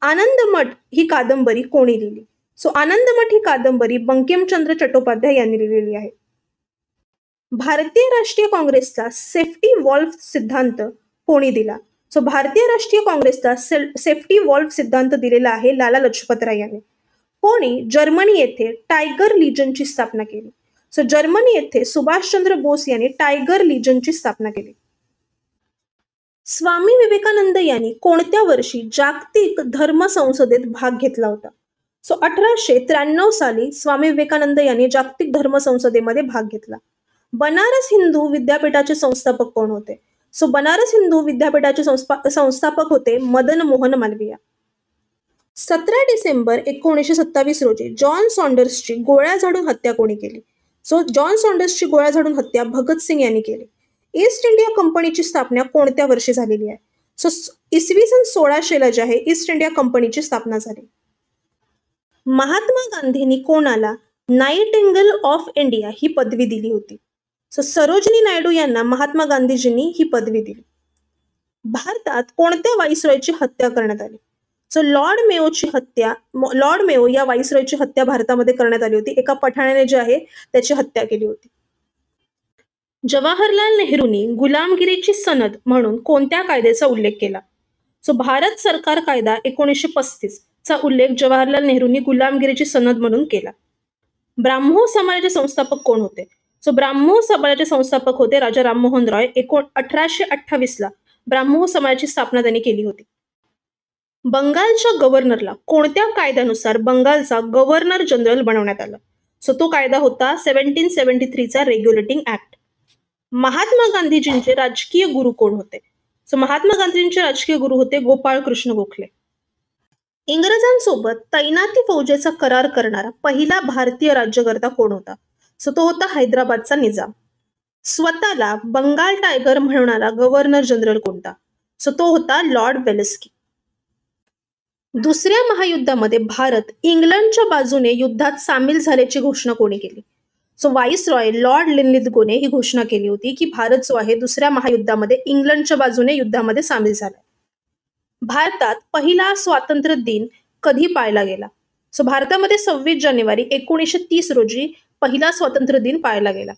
A: आनंदमठ ही कादंबरी कोणी लिहिली? सो आनंदमठ ही कादंबरी बंकिमचंद्र चट्टोपाध्याय यांनी लिहिलेली आहे. भारतीय राष्ट्रीय काँग्रेसला सेफ्टी वॉल्व सिद्धांत कोणी दिला? सो भारतीय राष्ट्रीय काँग्रेसला सेफ्टी वॉल्व सिद्धांत दिलेला आहे लाला लजपत राय यांनी. कोणी जर्मनी येथे टायगर लीजनची स्थापना केली? सो जर्मनी येथे सुभाषचंद्र बोस यांनी टायगर लीजनची स्थापना केली. स्वामी विवेकानंद यांनी कोणत्या वर्षी जागतिक धर्म संसदेत भाग घेतला होता? सो 1893 साली स्वामी विवेकानंद यांनी जागतिक धर्म संसदेमध्ये भाग घेतला. बनारस हिंदू विद्यापीठाचे संस्थापक कोण होते? सो बनारस हिंदू विद्यापीठाचे संस्थापक होते मदन मोहन मालवीय. 17 डिसेंबर 1927 रोजी जॉन सॉन्डर्सची गोळ्या झाडून हत्या कोणी केली? सो जॉन सॉन्डर्सची गोळ्या झाडून हत्या भगतसिंग यांनी केली. ईस्ट इंडिया कंपनीची स्थापना कोणत्या वर्षी झालेली आहे? सो इसवी सन 1600 जी आहे ईस्ट इंडिया कंपनीची स्थापना झाली. महात्मा गांधींनी कोणाला नाइटिंगेल ऑफ इंडिया ही पदवी दिली होती? सो सरोजिनी नायडू यांना महात्मा गांधीजींनी ही पदवी दिली. भारतात कोणत्या व्हाईसरॉयची हत्या करण्यात आली? सो लॉर्ड मेयो या व्हाईसरॉयची हत्या भारतामध्ये करण्यात आली होती. एका पठाणाने जे आहे त्याची हत्या केली होती. जवाहरलाल नेहरूंनी गुलामगिरीची सनद म्हणून कोणत्या कायद्याचा उल्लेख केला? सो भारत सरकार कायदा 1935 चा उल्लेख जवाहरलाल नेहरूंनी गुलामगिरीची सनद म्हणून केला. ब्राह्मो समाजाचे संस्थापक कोण होते? सो ब्राह्मो समाजाचे संस्थापक होते राजा राममोहन रॉय. 1828ला ब्राह्मो समाजाची स्थापना त्यांनी केली होती. बंगालच्या गव्हर्नरला कोणत्या कायद्यानुसार बंगालचा गव्हर्नर जनरल बनवण्यात आलं? सो तो कायदा होता 1773 चा रेग्युलेटिंग ऍक्ट. महात्मा गांधीजींचे राजकीय गुरु कोण होते? सो महात्मा गांधीजींचे राजकीय गुरु होते गोपाळ कृष्ण गोखले. इंग्रजांसोबत तैनाती फौजेचा करार करणारा पहिला भारतीय राज्यकर्ता कोण होता? सो तो होता हैदराबादचा निजाम. स्वतःला बंगाल टायगर म्हणणारा गव्हर्नर जनरल कोणता? सो तो होता लॉर्ड वेलेस्ली. दुसऱ्या महायुद्धामध्ये भारत इंग्लंडच्या बाजूने युद्धात सामील झाल्याची घोषणा कोणी केली? सो व्हाईसरॉय लॉर्ड लिनलिथगोने ही घोषणा केली होती की भारत जो आहे दुसऱ्या महायुद्धामध्ये इंग्लंडच्या बाजूने युद्धामध्ये सामील झाला. भारतात पहिला स्वातंत्र्य दिन कधी पाळला गेला? सो भारतामध्ये 26 जानेवारी 1930 रोजी पहिला स्वातंत्र्य दिन पाळला गेला.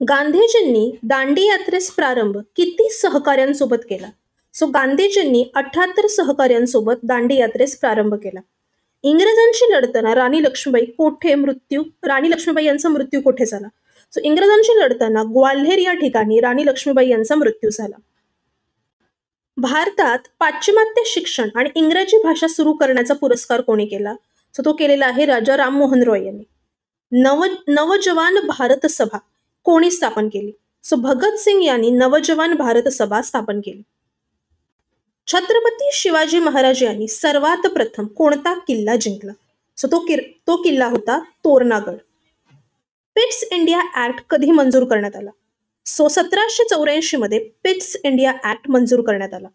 A: गांधीजींनी दांडी यात्रेस प्रारंभ किती सहकाऱ्यांसोबत केला? सो गांधीजींनी 78 सहकाऱ्यांसोबत दांडी यात्रेस प्रारंभ केला. इंग्रजांशी लढताना राणी लक्ष्मीबाई यांचा मृत्यू कोठे झाला? सो इंग्रजांशी लढताना ग्वाल्हेर या ठिकाणी राणी लक्ष्मीबाई यांचा मृत्यू झाला. भारतात पाश्चिमात्य शिक्षण आणि इंग्रजी भाषा सुरू करण्याचा पुरस्कार कोणी केला? सो तो केलेला आहे राजा राममोहन रॉय यांनी. नवजवान भारत सभा कोणी स्थापन केली? सो भगतसिंग यांनी नवजवान भारत सभा स्थापन केली. छत्रपती शिवाजी महाराज यांनी सर्वात प्रथम कोणता किल्ला जिंकला? सो तो किल्ला होता तोरणागड. पिट्स इंडिया ऍक्ट कधी मंजूर करण्यात आला? सो 1784 मध्ये पिट्स इंडिया ऍक्ट मंजूर करण्यात आला.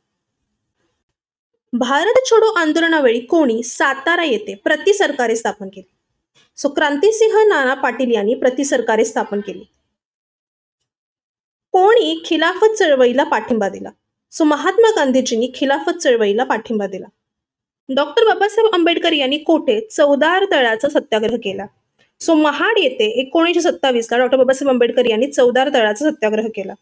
A: भारत छोडो आंदोलनावेळी कोणी सातारा येथे प्रतिसरकारे स्थापन केली? सो क्रांतिसिंह नाना पाटील यांनी प्रतिसरकारे स्थापन केली. कोणी खिलाफत चळवळीला पाठिंबा दिला? सो महात्मा गांधीजींनी खिलाफत चळवळीला पाठिंबा दिला. डॉक्टर बाबासाहेब आंबेडकर यांनी कोठे चौदार तळ्याचा सत्याग्रह केला? सो महाड येथे 1927ला डॉक्टर बाबासाहेब आंबेडकर यांनी चौदार तळ्याचा सत्याग्रह केला.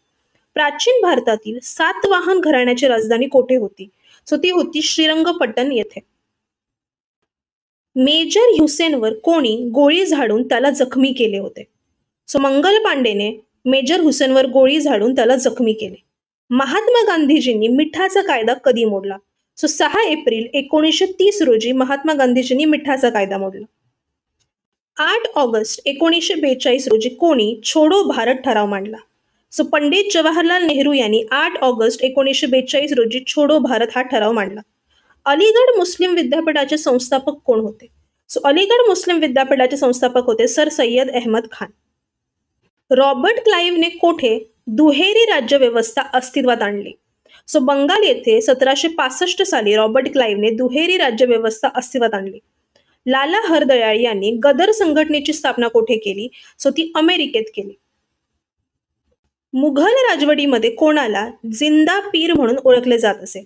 A: प्राचीन भारतातील सातवाहन घराण्याची राजधानी कोठे होती? सो ती होती श्रीरंगपट्टण येथे. मेजर हुसेनवर कोणी गोळी झाडून त्याला जखमी केले होते? सो मंगल पांडेने मेजर हुसेनवर गोळी झाडून त्याला जखमी केले. महात्मा गांधीजींनी मिठाचा कायदा कधी मोडला? सो 6 एप्रिल 1930 रोजी महात्मा गांधीजींनी मिठाचा कायदा मोडला. 8 ऑगस्ट 1942 रोजी कोणी छोडो भारत ठराव मांडला? सो पंडित जवाहरलाल नेहरू यांनी 8 ऑगस्ट 1942 रोजी छोडो भारत हा ठराव मांडला. अलीगड मुस्लिम विद्यापीठाचे संस्थापक कोण होते? अलीगढ मुस्लिम विद्यापीठाचे संस्थापक होते सर सय्यद अहमद खान. रॉबर्ट क्लाइव्हने कोठे दुहेरी राज्यव्यवस्था अस्तित्वात आणली? बंगाल येथे 1765 साली रॉबर्ट क्लाइव्हने दुहेरी राज्यव्यवस्था अस्तित्वात आणली. लाला हरदयाळ यांनी गदर संघटनेची स्थापना कोठे केली? ती अमेरिकेत केली. मुघल राजवटीमध्ये कोणाला जिंदा पीर म्हणून ओळखले जात असे?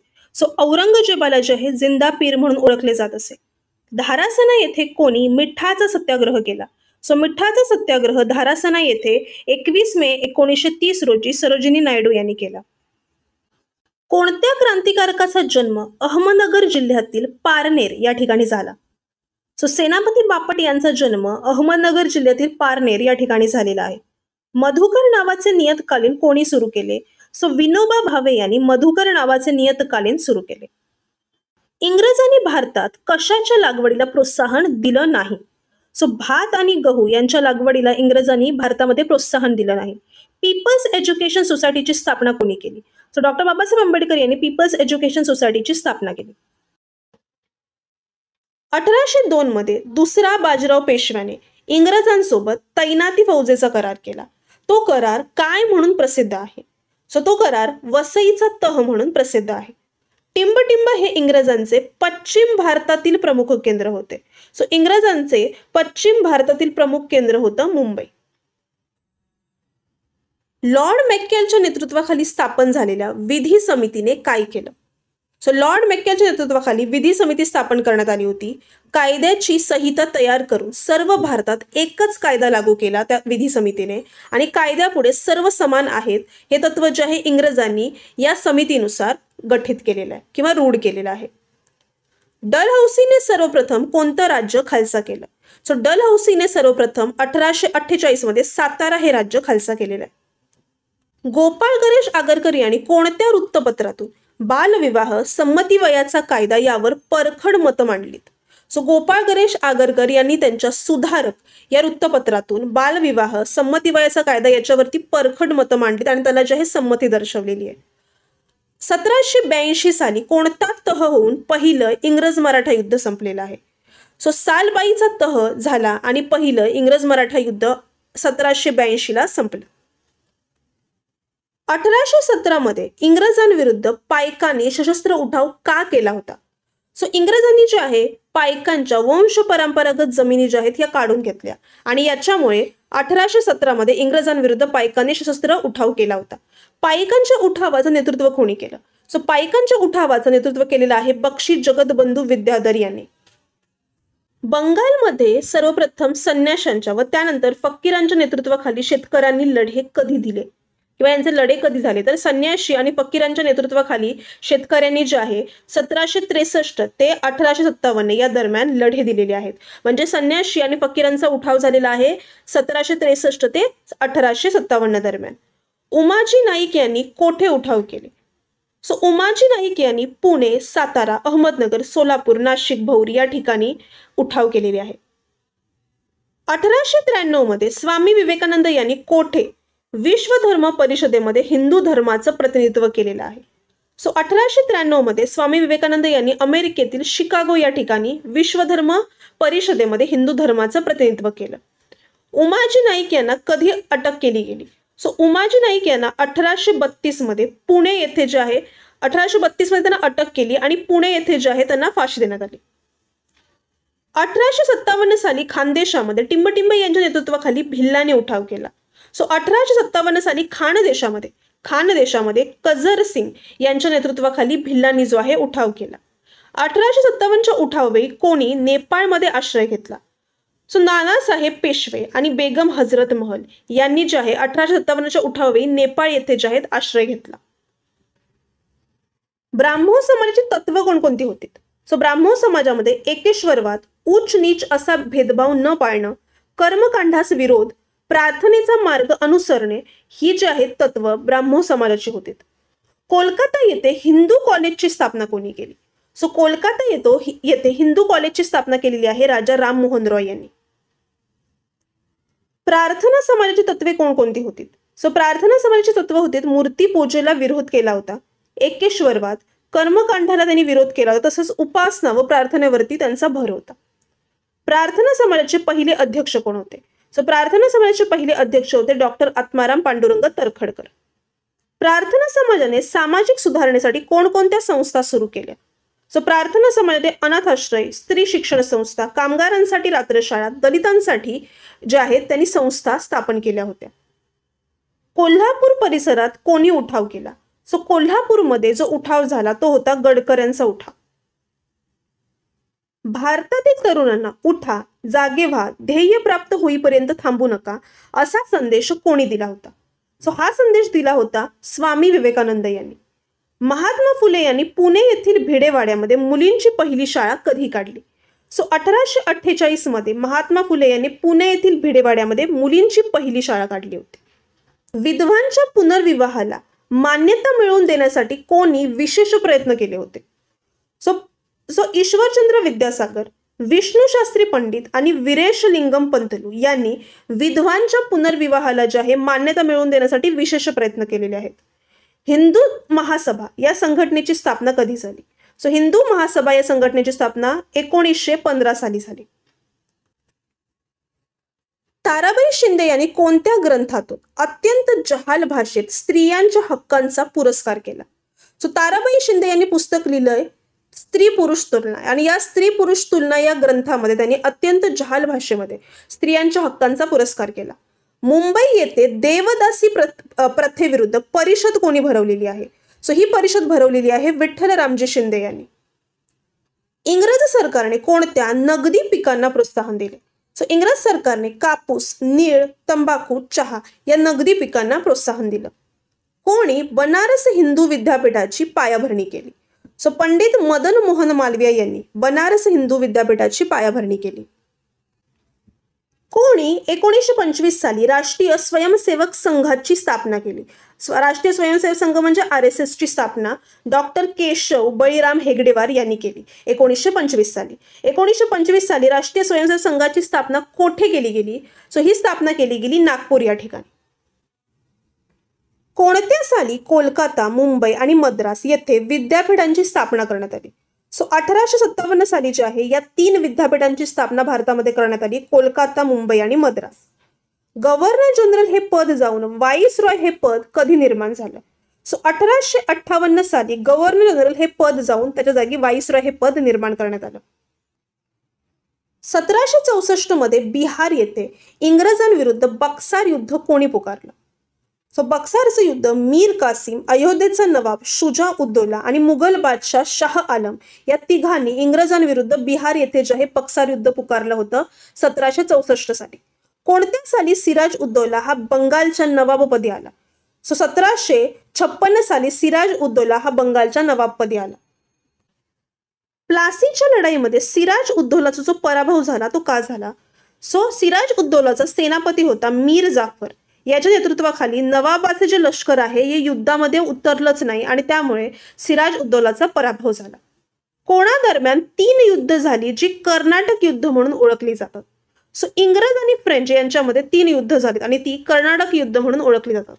A: औरंगजेबाला जे आहे जिंदा पीर म्हणून ओळखले जात असे. धारासना येथे कोणी मिठाचा सत्याग्रह केला? मिठाचा सत्याग्रह धारासना येथे 21 मे 1930 रोजी सरोजिनी नायडू यांनी केला. कोणत्या क्रांतिकारकाचा जन्म अहमदनगर जिल्ह्यातील पारनेर या ठिकाणी झाला? सेनापती बापट यांचा जन्म अहमदनगर जिल्ह्यातील पारनेर या ठिकाणी झालेला आहे. मधुकर नावाचे नियतकालीन कोणी सुरू केले? विनोबा भावे यांनी मधुकर नावाचे नियतकालीन सुरू केले. इंग्रजांनी भारतात कशाच्या लागवडीला प्रोत्साहन दिलं नाही? भात आणि गहू यांच्या लागवडीला इंग्रजांनी भारतामध्ये प्रोत्साहन दिलं नाही. पीपल्स एज्युकेशन सोसायटीची स्थापना कोणी केली? डॉक्टर बाबासाहेब आंबेडकर यांनी पीपल्स एज्युकेशन सोसायटीची स्थापना केली. 1802 मध्ये दुसरा बाजीराव पेशव्याने इंग्रजांसोबत तैनाती फौजेचा करार केला. तो करार काय म्हणून प्रसिद्ध आहे? तो करार वसईचा तह म्हणून प्रसिद्ध आहे. टिंबटिंब हे इंग्रजांचे पश्चिम भारतातील प्रमुख केंद्र होते. इंग्रजांचे पश्चिम भारतातील प्रमुख केंद्र होतं मुंबई. लॉर्ड मॅकेलच्या नेतृत्वाखाली स्थापन झालेल्या विधी समितीने काय केलं? लॉर्ड मॅकेलच्या नेतृत्वाखाली विधी समिती स्थापन करण्यात आली होती. कायद्याची संहिता तयार करून सर्व भारतात एकच कायदा लागू केला त्या विधी समितीने आणि कायद्यापुढे सर्व समान आहेत हे तत्व जे आहे इंग्रजांनी या समितीनुसार गठीत केलेलं आहे किंवा रूढ केलेलं आहे. डलहौसीने सर्वप्रथम कोणतं राज्य खालसा केलं? डलहौसीने सर्वप्रथम 1848 मध्ये सातारा हे राज्य खालसा केलेलं आहे. गोपाळ गणेश आगरकर यांनी कोणत्या वृत्तपत्रातून बालविवाह संमती वयाचा कायदा यावर परखड मतं मांडलीत? गोपाळ गणेश आगरकर यांनी त्यांच्या सुधारक या वृत्तपत्रातून बालविवाह संमती वयाचा कायदा याच्यावरती परखड मतं मांडलीत आणि त्याला जे आहे संमती दर्शवलेली आहे. 1782 साली कोणता तह होऊन पहिलं इंग्रज मराठा युद्ध संपलेलं आहे? सालबाईचा तह झाला आणि पहिलं इंग्रज मराठा युद्ध 1782 ला संपलं. 1817 मध्ये इंग्रजांविरुद्ध पायकाने सशस्त्र उठाव का केला होता? इंग्रजांनी जे आहे पायकांच्या वंश परंपरागत जमिनी ज्या आहेत या काढून घेतल्या आणि याच्यामुळे 1817 मध्ये इंग्रजांविरुद्ध पायकाने सशस्त्र उठाव केला होता. पायकांच्या उठावाचं नेतृत्व कोणी केलं? पायकांच्या उठावाचं नेतृत्व केलेलं आहे बक्षी जगतबंधू विद्याधर यांनी. बंगालमध्ये सर्वप्रथम संन्याशांच्या व त्यानंतर फकीरांच्या नेतृत्वाखाली शेतकऱ्यांनी लढे कधी दिले किंवा यांचे लढे कधी झाले? तर संन्याशी आणि फकीरांच्या नेतृत्वाखाली शेतकऱ्यांनी जे आहे 1763 ते 1857 या दरम्यान लढे दिलेले आहेत. म्हणजे संन्याशी आणि फकीरांचा उठाव झालेला आहे 1763 ते 1857 दरम्यान. उमाजी नाईक यांनी कोठे उठाव केले? उमाजी नाईक यांनी पुणे, सातारा, अहमदनगर, सोलापूर, नाशिक, भौरी या ठिकाणी उठाव केलेले आहे. 1893 मध्ये स्वामी विवेकानंद यांनी कोठे विश्व धर्म परिषदेमध्ये हिंदू धर्माचं प्रतिनिधित्व केलेलं आहे? 1893 मध्ये स्वामी विवेकानंद यांनी अमेरिकेतील शिकागो या ठिकाणी विश्व धर्म परिषदेमध्ये हिंदू धर्माचं प्रतिनिधित्व केलं. उमाजी नाईक यांना कधी अटक केली गेली? उमाजी नाईक यांना 1832 मध्ये पुणे येथे जे आहे 1832 मध्ये त्यांना अटक केली आणि पुणे येथे जे आहे त्यांना फाशी देण्यात आली. 1857 साली खानदेशामध्ये टिंबटिंब यांच्या नेतृत्वाखाली भिल्लाने उठाव केला. 1857 साली खानदेशामध्ये कजर सिंग यांच्या नेतृत्वाखाली भिल्लांनी जो आहे उठाव केला. 1857च्या उठावावेळी कोणी नेपाळमध्ये आश्रय घेतला? नानासाहेब पेशवे आणि बेगम हजरत महल यांनी जे आहे 1857च्या उठावावेळी नेपाळ येथे जे आहेत आश्रय घेतला. ब्राह्मो समाजाची तत्व कोणकोणती होती? ब्राह्मो समाजामध्ये एकेश्वरवाद, उच्च नीच असा भेदभाव न पाळणं, कर्मकांडास विरोध, प्रार्थनेचा मार्ग अनुसरणे ही जी आहेत तत्व ब्राह्मो समाजाची होती. कोलकाता येथे हिंदू कॉलेजची स्थापना कोणी केली? कोलकाता येथे हिंदू कॉलेजची स्थापना केलेली आहे राजा राममोहन रॉय यांनी. प्रार्थना समाजाची तत्वे कोणकोणती होती? प्रार्थना समाजाची तत्व होती मूर्ती पूजेला विरोध केला होता, एकेश्वरवाद, कर्मकांडाला त्यांनी विरोध केला होता, तसंच उपासना व प्रार्थनेवरती त्यांचा भर होता. प्रार्थना समाजाचे पहिले अध्यक्ष कोण होते? सो प्रार्थना समाजाचे पहिले अध्यक्ष होते डॉक्टर आत्माराम पांडुरंग तरखडकर. प्रार्थना समाजाने सामाजिक सुधारणेसाठी कोणकोणत्या संस्था सुरू केल्या? सो प्रार्थना समाजाने अनाथाश्रय, स्त्री शिक्षण संस्था, कामगारांसाठी रात्रशाळा, दलितांसाठी जे आहेत त्यांनी संस्था स्थापन केल्या होत्या. कोल्हापूर परिसरात कोणी उठाव केला? सो कोल्हापूरमध्ये जो उठाव झाला तो होता गडकऱ्यांचा उठाव. भारतातील तरुणांना उठा, जागे व्हा, ध्येय प्राप्त होईपर्यंत थांबू नका असा संदेश कोणी दिला होता? सो हा संदेश दिला होता स्वामी विवेकानंद यांनी. महात्मा फुले यांनी पुणे येथील भिडेवाड्यामध्ये मुलींची पहिली शाळा कधी काढली? सो 1848 मध्ये महात्मा फुले यांनी पुणे येथील भिडेवाड्यामध्ये मुलींची पहिली शाळा काढली होती. विधवांच्या पुनर्विवाहाला मान्यता मिळवून देण्यासाठी कोणी विशेष प्रयत्न केले होते? सो ईश्वरचंद्र विद्यासागर, विष्णू शास्त्री पंडित आणि वीरेश लिंगम पंतलू यांनी विधवांच्या पुनर्विवाहाला जे आहे मान्यता मिळवून देण्यासाठी विशेष प्रयत्न केलेले आहेत. हिंदू महासभा या संघटनेची स्थापना कधी झाली? सो हिंदू महासभा या संघटनेची स्थापना 1915 साली झाली. ताराबाई शिंदे यांनी कोणत्या ग्रंथातून अत्यंत जहाल भाषेत स्त्रियांच्या हक्कांचा पुरस्कार केला? सो ताराबाई शिंदे यांनी पुस्तक लिहिलंय स्त्री पुरुष तुलना, आणि या स्त्री पुरुष तुलना या ग्रंथामध्ये त्यांनी अत्यंत जहाल भाषेमध्ये स्त्रियांच्या हक्कांचा पुरस्कार केला. मुंबई येथे देवदासी प्रथेविरुद्ध परिषद कोणी भरवलेली आहे? सो ही परिषद भरवलेली आहे विठ्ठल रामजी शिंदे यांनी. इंग्रज सरकारने कोणत्या नगदी पिकांना प्रोत्साहन दिले? सो इंग्रज सरकारने कापूस, नीळ, तंबाखू, चहा या नगदी पिकांना प्रोत्साहन दिलं. कोणी बनारस हिंदू विद्यापीठाची पायाभरणी केली? सो पंडित मदन मोहन मालवीय यांनी बनारस हिंदू विद्यापीठाची पायाभरणी केली. कोणी 1925 साली राष्ट्रीय स्वयंसेवक संघाची स्थापना केली? राष्ट्रीय स्वयंसेवक संघ म्हणजे RSS ची स्थापना डॉक्टर केशव बळीराम हेगडेवार यांनी केली 1925 साली. 1925 साली राष्ट्रीय स्वयंसेवक संघाची स्थापना कोठे केली गेली? सो ही स्थापना केली गेली नागपूर या ठिकाणी. कोणत्या साली कोलकाता, मुंबई आणि मद्रास येथे विद्यापीठांची स्थापना करण्यात आली? सो 1857 साली जे आहे या 3 विद्यापीठांची स्थापना भारतामध्ये करण्यात आली, कोलकाता, मुंबई आणि मद्रास. गव्हर्नर जनरल हे पद जाऊन व्हाईसरॉय हे पद कधी निर्माण झालं? सो 1858 साली गव्हर्नर जनरल हे पद जाऊन त्याच्या जागी व्हाईसरॉय हे पद निर्माण करण्यात आलं. 1764 मध्ये बिहार येथे इंग्रजांविरुद्ध बक्सार युद्ध कोणी पुकारलं? सो बक्सारचं युद्ध मीर कासिम, अयोध्येचा नवाब शुजा उद्दौला आणि मुघल बादशाह शाह आलम या तिघांनी इंग्रजांविरुद्ध बिहार येथे जे आहे बक्सार युद्ध पुकारलं होतं 1764 साली. कोणत्या साली सिराज उद्दौला हा बंगालच्या नवाबपदी आला? सो 1756 साली सिराज उद्दौला हा बंगालच्या नवाबपदी आला. प्लासीच्या लढाईमध्ये सिराज उद्दौलाचा जो पराभव झाला तो का झाला? सो सिराज उद्दौलाचा सेनापती होता मीर जाफर. याच्या नेतृत्वाखाली नवाबाचे जे लष्कर आहे हे युद्धामध्ये उतरलंच नाही आणि त्यामुळे सिराज उद्दौलाचा पराभव झाला. कोणादरम्यान 3 युद्ध झाली जी कर्नाटक युद्ध म्हणून ओळखली जातात? सो इंग्रज आणि फ्रेंच यांच्यामध्ये 3 युद्ध झालीत आणि ती कर्नाटक युद्ध म्हणून ओळखली जातात.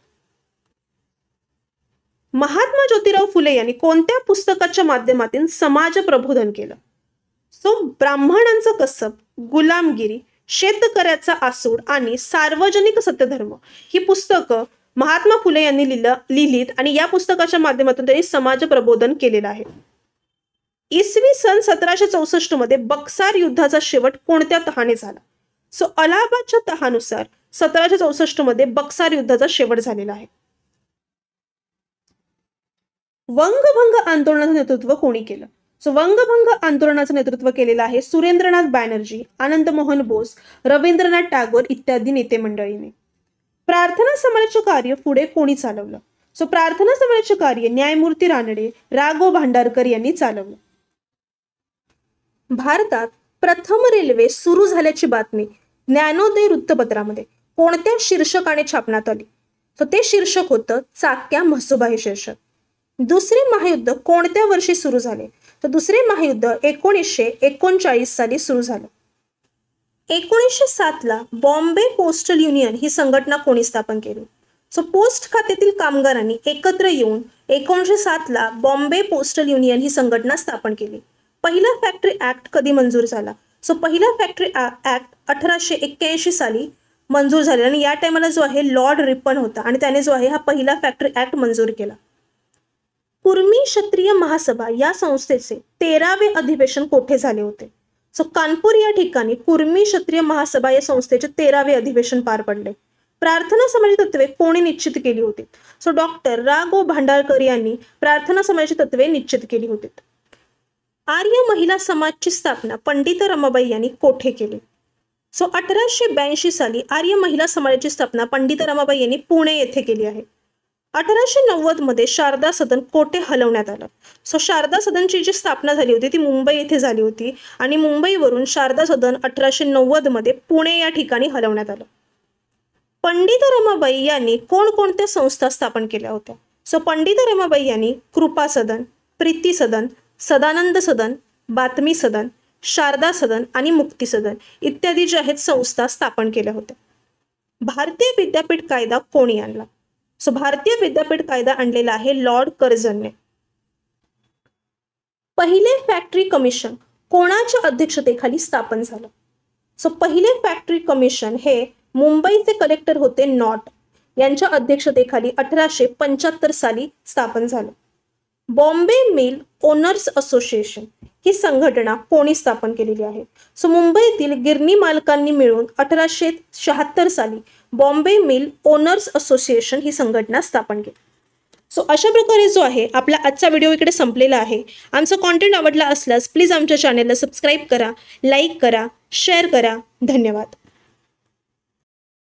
A: महात्मा ज्योतिराव फुले यांनी कोणत्या पुस्तकाच्या माध्यमातून समाज प्रबोधन केलं? सो ब्राह्मणांचं कसब, गुलामगिरी, शेतकऱ्याचा आसूड आणि सार्वजनिक सत्यधर्म ही पुस्तकं महात्मा फुले यांनी लिहिलीत आणि या पुस्तकाच्या माध्यमातून त्यांनी समाज प्रबोधन केलेलं आहे. इसवी सन 1764 मध्ये बक्सार युद्धाचा शेवट कोणत्या तहाने झाला? सो अलाहाबादच्या तहानुसार 1764 मध्ये बक्सार युद्धाचा शेवट झालेला आहे. वंगभंग आंदोलनाचं नेतृत्व कोणी केलं? सो वंगभंग आंदोलनाचं नेतृत्व केलेलं आहे सुरेंद्रनाथ बॅनर्जी, आनंद मोहन बोस, रवींद्रनाथ टागोर इत्यादी नेते मंडळीने. प्रार्थना समाजाचे कार्य पुढे कोणी चालवलं? सो प्रार्थना समाजाचे कार्य न्यायमूर्ती रानडे, राघव भांडारकर यांनी चालवलं. भारतात प्रथम रेल्वे सुरू झाल्याची बातमी ज्ञानोदय वृत्तपत्रामध्ये कोणत्या शीर्षकाने छापण्यात आली? तर ते शीर्षक होतं चाक्या म्हसोबा हे शीर्षक. दुसरे महायुद्ध कोणत्या वर्षी सुरू झाले? तर दुसरे महायुद्ध 1939 साली सुरू झालं. 1907 ला बॉम्बे पोस्टल युनियन ही संघटना कोणी स्थापन केली? सो पोस्ट खात्यातील कामगारांनी एकत्र येऊन 1907 ला बॉम्बे पोस्टल युनियन ही संघटना स्थापन केली. पहिला फॅक्टरी ऍक्ट कधी मंजूर झाला? सो पहिला फॅक्टरी ॲक्ट 1881 साली मंजूर झालेला आणि या टायमाला जो आहे लॉर्ड रिपन होता आणि त्याने जो आहे हा पहिला फॅक्टरी ॲक्ट मंजूर केला. कुर्मी क्षत्रिय महासभा या संस्थेचे 13वे अधिवेशन कोठे झाले होते? सो कानपूर या ठिकाणी कुर्मी क्षत्रिय महासभा या संस्थेचे 13वे अधिवेशन पार पडले. प्रार्थना समाजाची तत्वे कोणी निश्चित केली होती? सो डॉक्टर रा गो भांडारकर यांनी प्रार्थना समाजाची तत्वे निश्चित केली होती. आर्य महिला समाजची स्थापना पंडित रमाबाई यांनी कोठे केली? सो 1882 साली आर्य महिला समाजाची स्थापना पंडित रमाबाई यांनी पुणे येथे केली आहे. 1890 मध्ये शारदा सदन कोठे हलवण्यात आलं? सो शारदा सदनची जी स्थापना झाली होती ती मुंबई येथे झाली होती आणि मुंबईवरून शारदा सदन 1890 मध्ये पुणे या ठिकाणी हलवण्यात आलं. पंडित रमाबाई यांनी कोणकोणत्या संस्था स्थापन केल्या होत्या? सो पंडित रमाबाई यांनी कृपा सदन, प्रीती सदन, सदानंद सदन, बातमी सदन, शारदा सदन आणि मुक्ती सदन इत्यादी ज्या आहेत संस्था स्थापन केल्या होत्या. भारतीय विद्यापीठ कायदा कोणी आणला? सो भारतीय विद्यापीठ कायदा आणलेला आहे लॉर्ड कर्झनने. पहिले फॅक्टरी कमिशन कोणाच्या अध्यक्षतेखाली स्थापन झालं? सो पहिले फॅक्टरी कमिशन हे मुंबईचे कलेक्टर होते नॉट यांच्या अध्यक्षतेखाली 1875 साली स्थापन झालं. बॉम्बे मिल ओनर्स असोसिएशन ही संघटना कोणी स्थापन केलेली आहे? सो मुंबईतील गिरणी मालकांनी मिळून 1876 साली बॉम्बे मिल ओनर्स असोसिएशन ही संघटना स्थापन केली. सो अशा प्रकारे जो आहे आपला आजचा व्हिडिओ इकडे संपलेला आहे. आमचा कॉन्टेंट आवडला असल्यास प्लीज आमच्या चॅनेलला सबस्क्राईब करा, लाईक करा, शेअर करा. धन्यवाद.